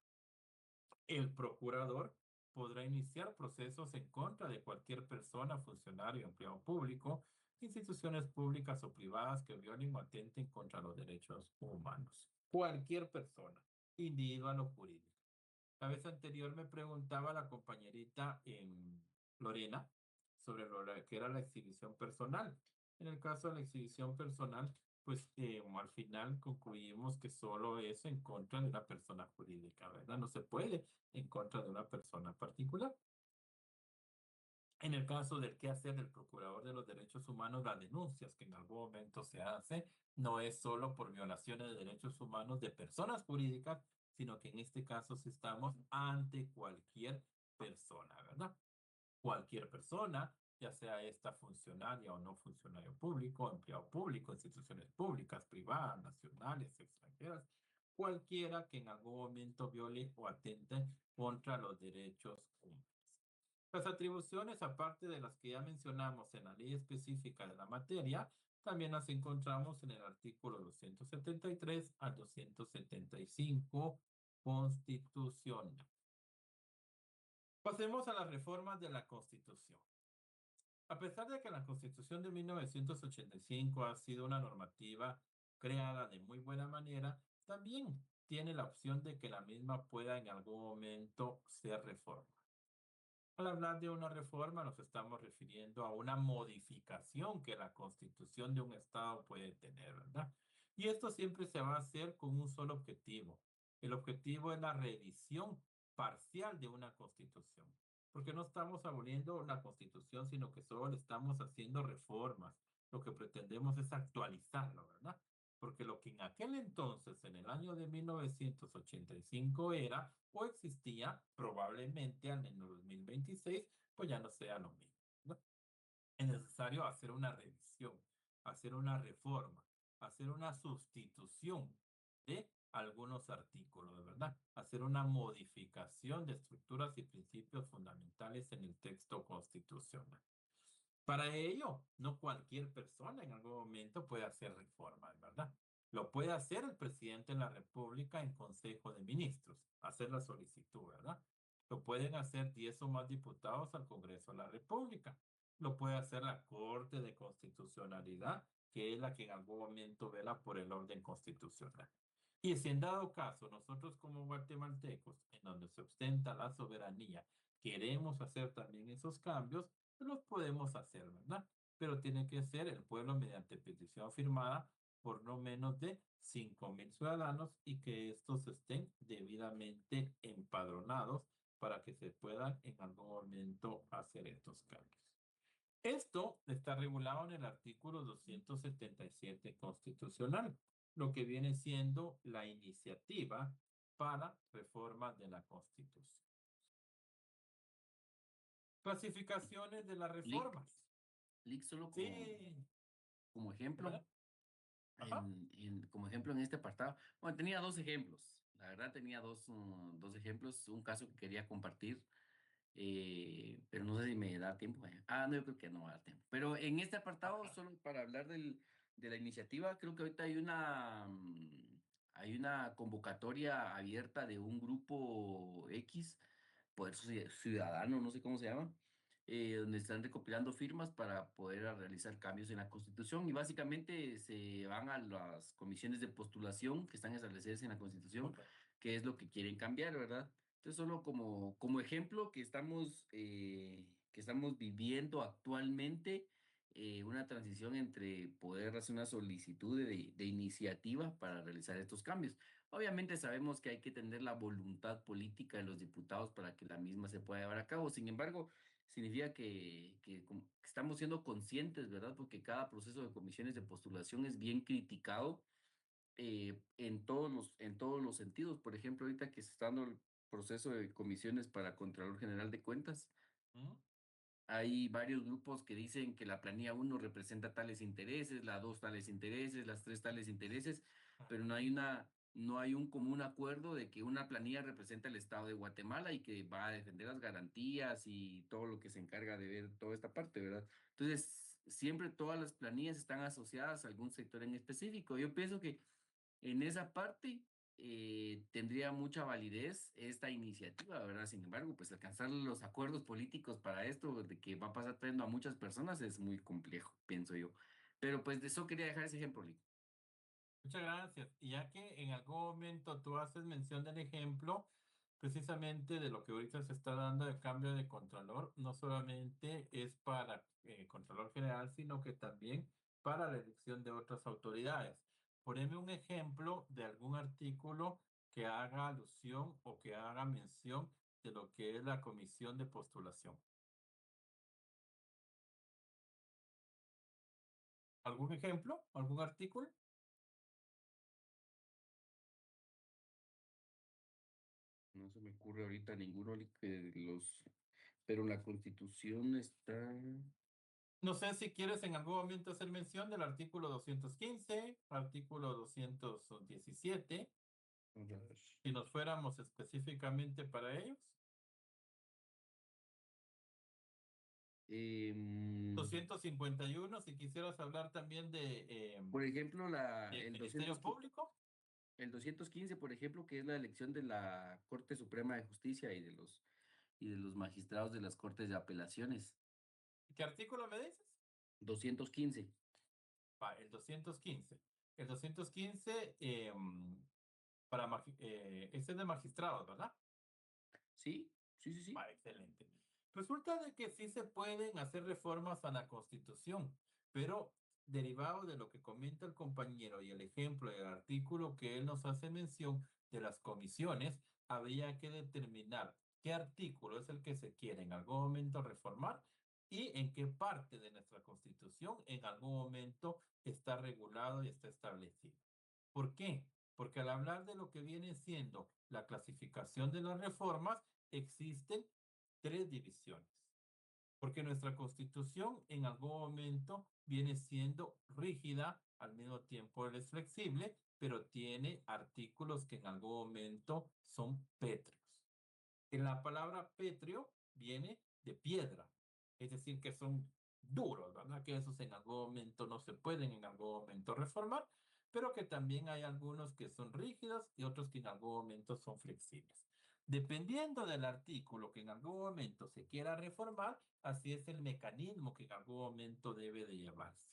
El procurador podrá iniciar procesos en contra de cualquier persona, funcionario, empleado público, instituciones públicas o privadas que violen o atenten contra los derechos humanos. Cualquier persona, individual o jurídica. La vez anterior me preguntaba la compañerita Lorena sobre lo que era la exhibición personal. En el caso de la exhibición personal, pues al final concluimos que solo es en contra de una persona jurídica, ¿verdad? No se puede en contra de una persona particular. En el caso del quehacer del Procurador de los Derechos Humanos, las denuncias que en algún momento se hace no es solo por violaciones de derechos humanos de personas jurídicas, sino que en este caso sí estamos ante cualquier persona, ¿verdad? Cualquier persona, ya sea esta funcionaria o no funcionario público, empleado público, instituciones públicas, privadas, nacionales, extranjeras, cualquiera que en algún momento viole o atente contra los derechos humanos. Las atribuciones, aparte de las que ya mencionamos en la ley específica de la materia, también las encontramos en el artículo 273 a 275 constitucional. Pasemos a las reformas de la Constitución. A pesar de que la Constitución de 1985 ha sido una normativa creada de muy buena manera, también tiene la opción de que la misma pueda en algún momento ser reformada. Al hablar de una reforma nos estamos refiriendo a una modificación que la Constitución de un Estado puede tener, ¿verdad? Y esto siempre se va a hacer con un solo objetivo, El objetivo es la revisión parcial de una constitución, porque no estamos aboliendo la constitución, sino que solo le estamos haciendo reformas. Lo que pretendemos es actualizarlo, ¿verdad? Porque lo que en aquel entonces, en el año de 1985 era o existía, probablemente en el 2026, pues ya no sea lo mismo, ¿no? Es necesario hacer una revisión, hacer una reforma, hacer una sustitución de algunos artículos, de verdad, hacer una modificación de estructuras y principios fundamentales en el texto constitucional. Para ello, no cualquier persona en algún momento puede hacer reformas, ¿verdad? Lo puede hacer el presidente de la República en Consejo de Ministros, hacer la solicitud, ¿verdad? Lo pueden hacer 10 o más diputados al Congreso de la República. Lo puede hacer la Corte de Constitucionalidad, que es la que en algún momento vela por el orden constitucional. Y si en dado caso nosotros como guatemaltecos, en donde se ostenta la soberanía, queremos hacer también esos cambios, los podemos hacer, ¿verdad? Pero tiene que ser el pueblo mediante petición firmada por no menos de 5,000 ciudadanos y que estos estén debidamente empadronados para que se puedan en algún momento hacer estos cambios. Esto está regulado en el artículo 277 constitucional, lo que viene siendo la iniciativa para reforma de la Constitución. Clasificaciones de las reformas. Lick, solo como, Sí. como ejemplo, ¿Verdad? Ajá. como ejemplo en este apartado. Bueno, tenía dos ejemplos. La verdad tenía dos ejemplos. Un caso que quería compartir, pero no sé si me da tiempo. No, yo creo que no me va a dar tiempo. Pero en este apartado, Ajá. solo para hablar de la iniciativa, creo que ahorita hay una convocatoria abierta de un grupo X, Poder Ciudadano, no sé cómo se llama, donde están recopilando firmas para poder realizar cambios en la Constitución y básicamente se van a las comisiones de postulación que están establecidas en la Constitución, Ok. qué es lo que quieren cambiar, ¿verdad? Entonces, solo como ejemplo que estamos viviendo actualmente, una transición entre poder hacer una solicitud de iniciativa para realizar estos cambios. Obviamente sabemos que hay que tener la voluntad política de los diputados para que la misma se pueda llevar a cabo. Sin embargo, significa que estamos siendo conscientes, ¿verdad? Porque cada proceso de comisiones de postulación es bien criticado, en todos los sentidos. Por ejemplo, ahorita que se está dando el proceso de comisiones para Contralor General de Cuentas, ¿Mm? hay varios grupos que dicen que la planilla 1 representa tales intereses, la 2 tales intereses, las 3 tales intereses, pero no hay un común acuerdo de que una planilla representa el Estado de Guatemala y que va a defender las garantías y todo lo que se encarga de ver toda esta parte, ¿verdad? Entonces, siempre todas las planillas están asociadas a algún sector en específico. Yo pienso que en esa parte tendría mucha validez esta iniciativa, ¿verdad? Sin embargo, pues alcanzar los acuerdos políticos para esto, de que va a pasar trayendo a muchas personas, es muy complejo, pienso yo. Pero pues de eso quería dejar ese ejemplo, Lick. Muchas gracias. Y ya que en algún momento tú haces mención del ejemplo, precisamente de lo que ahorita se está dando de cambio de Contralor, no solamente es para Contralor General, sino que también para la elección de otras autoridades. Poneme un ejemplo de algún artículo que haga alusión o que haga mención de lo que es la comisión de postulación. ¿Algún ejemplo? ¿Algún artículo? No se me ocurre ahorita ninguno, Lick, pero en la Constitución está... No sé si quieres en algún momento hacer mención del artículo 215, artículo 217, A ver. si nos fuéramos específicamente para ellos. Em, 251, si quisieras hablar también por ejemplo, del Ministerio Público. el 215, por ejemplo, que es la elección de la Corte Suprema de Justicia y de los magistrados de las Cortes de Apelaciones. ¿Qué artículo me dices? 215. Va, el 215. El 215 ese es de magistrados, ¿verdad? Sí, sí, sí, sí. Va, excelente. Resulta de que sí se pueden hacer reformas a la Constitución, pero derivado de lo que comenta el compañero y el ejemplo del artículo que él nos hace mención de las comisiones, habría que determinar qué artículo es el que se quiere en algún momento reformar y en qué parte de nuestra Constitución en algún momento está regulado y está establecido. ¿Por qué? Porque al hablar de lo que viene siendo la clasificación de las reformas, existen tres divisiones. Porque nuestra Constitución en algún momento viene siendo rígida, al mismo tiempo es flexible, pero tiene artículos que en algún momento son pétreos. En la palabra pétreo viene de piedra, es decir, que son duros, ¿verdad? Que esos en algún momento no se pueden en algún momento reformar, pero que también hay algunos que son rígidos y otros que en algún momento son flexibles. Dependiendo del artículo que en algún momento se quiera reformar, así es el mecanismo que en algún momento debe de llevarse.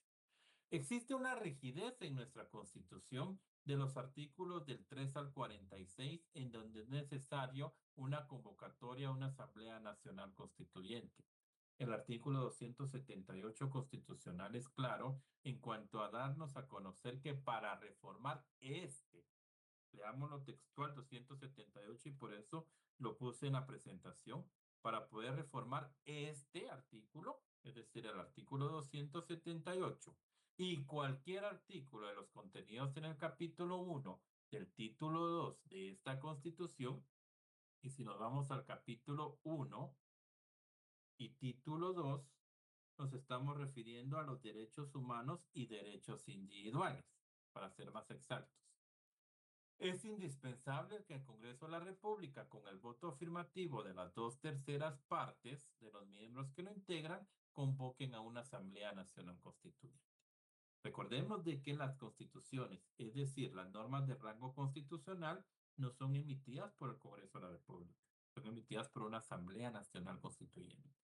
Existe una rigidez en nuestra Constitución de los artículos del 3 al 46, en donde es necesario una convocatoria a una Asamblea Nacional Constituyente. El artículo 278 constitucional es claro en cuanto a darnos a conocer que para reformar leámoslo textual 278 y por eso lo puse en la presentación, para poder reformar este artículo, es decir, el artículo 278 y cualquier artículo de los contenidos en el capítulo 1 del título 2 de esta Constitución, y si nos vamos al capítulo 1 y título 2, nos estamos refiriendo a los derechos humanos y derechos individuales, para ser más exactos. Es indispensable que el Congreso de la República, con el voto afirmativo de las 2/3 partes de los miembros que lo integran, convoquen a una Asamblea Nacional Constituyente. Recordemos de que las constituciones, es decir, las normas de rango constitucional, no son emitidas por el Congreso de la República, son emitidas por una Asamblea Nacional Constituyente.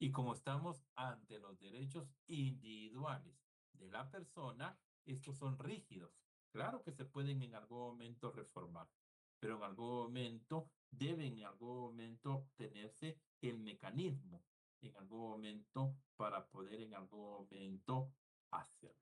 Y como estamos ante los derechos individuales de la persona, estos son rígidos. Claro que se pueden en algún momento reformar, pero en algún momento deben en algún momento tenerse el mecanismo, en algún momento para poder en algún momento hacerlo.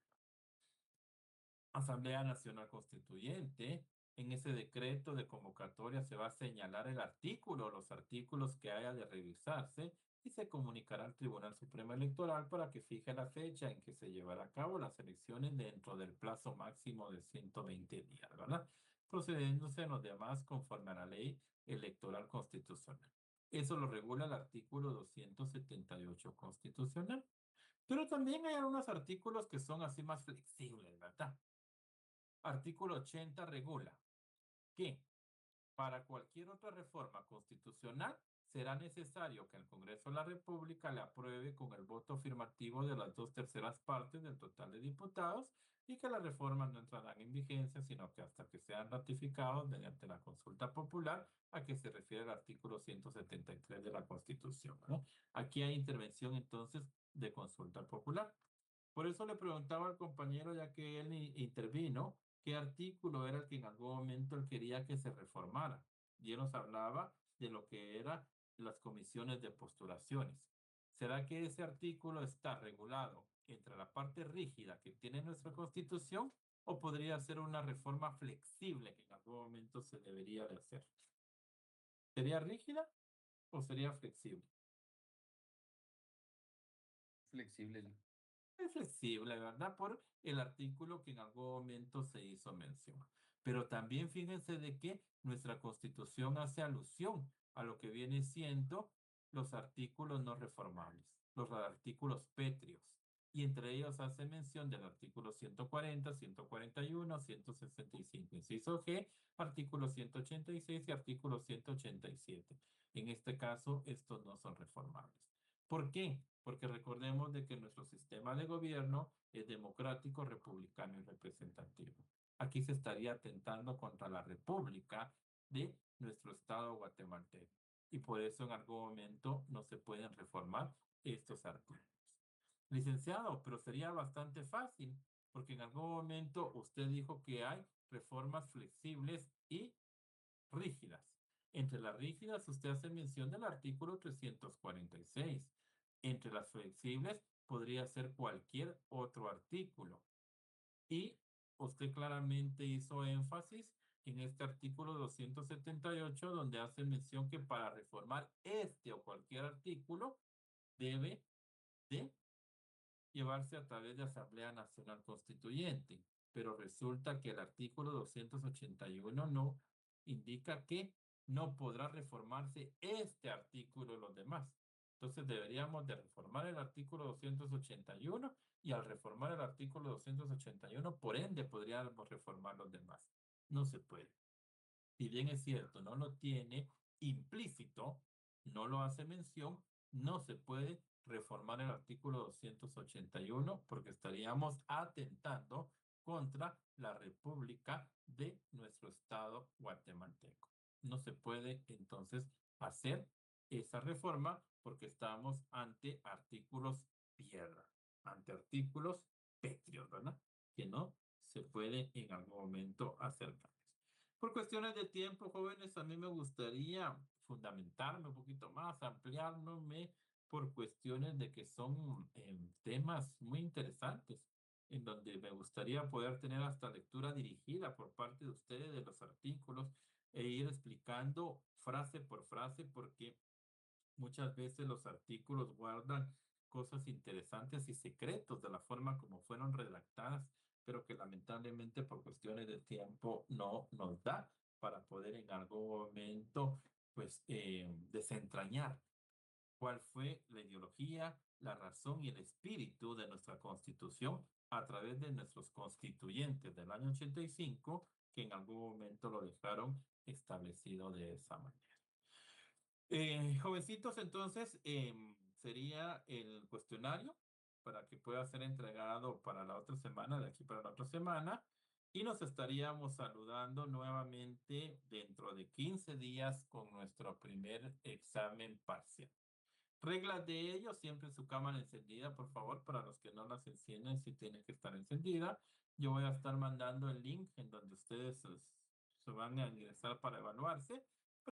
Asamblea Nacional Constituyente, en ese decreto de convocatoria se va a señalar el artículo, los artículos que haya de revisarse y se comunicará al Tribunal Supremo Electoral para que fije la fecha en que se llevará a cabo las elecciones dentro del plazo máximo de 120 días, ¿verdad? Procediéndose en los demás conforme a la ley electoral constitucional. Eso lo regula el artículo 278 constitucional. Pero también hay algunos artículos que son así más flexibles, ¿verdad? Artículo 80 regula que para cualquier otra reforma constitucional será necesario que el Congreso de la República le apruebe con el voto afirmativo de las 2/3 partes del total de diputados y que las reformas no entrarán en vigencia, sino que hasta que sean ratificados mediante la consulta popular a que se refiere el artículo 173 de la Constitución, ¿no? Aquí hay intervención entonces de consulta popular. Por eso le preguntaba al compañero, ya que él intervino, qué artículo era el que en algún momento él quería que se reformara. Y él nos hablaba de lo que eran las comisiones de postulaciones. ¿Será que ese artículo está regulado entre la parte rígida que tiene nuestra Constitución o podría ser una reforma flexible que en algún momento se debería de hacer? ¿Sería rígida o sería flexible? Flexible. Es flexible, ¿verdad? Por el artículo que en algún momento se hizo mención. Pero también fíjense de que nuestra Constitución hace alusión a lo que viene siendo los artículos no reformables, los artículos pétreos. Y entre ellos hace mención del artículo 140, 141, 165, inciso G, artículo 186 y artículo 187. En este caso, estos no son reformables. ¿Por qué? Porque recordemos de que nuestro sistema de gobierno es democrático, republicano y representativo. Aquí se estaría atentando contra la república de nuestro Estado guatemalteco. Y por eso en algún momento no se pueden reformar estos artículos. Licenciado, pero sería bastante fácil, porque en algún momento usted dijo que hay reformas flexibles y rígidas. Entre las rígidas, usted hace mención del artículo 346. Entre las flexibles, podría ser cualquier otro artículo. Y usted claramente hizo énfasis en este artículo 278, donde hace mención que para reformar este o cualquier artículo debe de llevarse a través de Asamblea Nacional Constituyente. Pero resulta que el artículo 281 no indica que no podrá reformarse este artículo y los demás. Entonces deberíamos de reformar el artículo 281 y al reformar el artículo 281, por ende, podríamos reformar los demás. No se puede. Si bien es cierto, no lo tiene implícito, no lo hace mención, no se puede reformar el artículo 281 porque estaríamos atentando contra la República de nuestro Estado guatemalteco. No se puede entonces hacer esa reforma porque estamos ante artículos piedra, ante artículos pétreos, ¿verdad? Que no se puede en algún momento hacer cambios. Por cuestiones de tiempo, jóvenes, a mí me gustaría fundamentarme un poquito más, ampliarme por cuestiones de que son temas muy interesantes, en donde me gustaría poder tener hasta lectura dirigida por parte de ustedes de los artículos e ir explicando frase por frase, porque muchas veces los artículos guardan cosas interesantes y secretos de la forma como fueron redactadas, pero que lamentablemente por cuestiones de tiempo no nos da para poder en algún momento pues desentrañar cuál fue la ideología, la razón y el espíritu de nuestra Constitución a través de nuestros constituyentes del año 85, que en algún momento lo dejaron establecido de esa manera. Jovencitos, entonces sería el cuestionario para que pueda ser entregado para la otra semana, de aquí para la otra semana, y nos estaríamos saludando nuevamente dentro de 15 días con nuestro primer examen parcial. Reglas de ello, siempre su cámara encendida, por favor, para los que no las encienden, si tiene que estar encendida. Yo voy a estar mandando el link en donde ustedes se van a ingresar para evaluarse.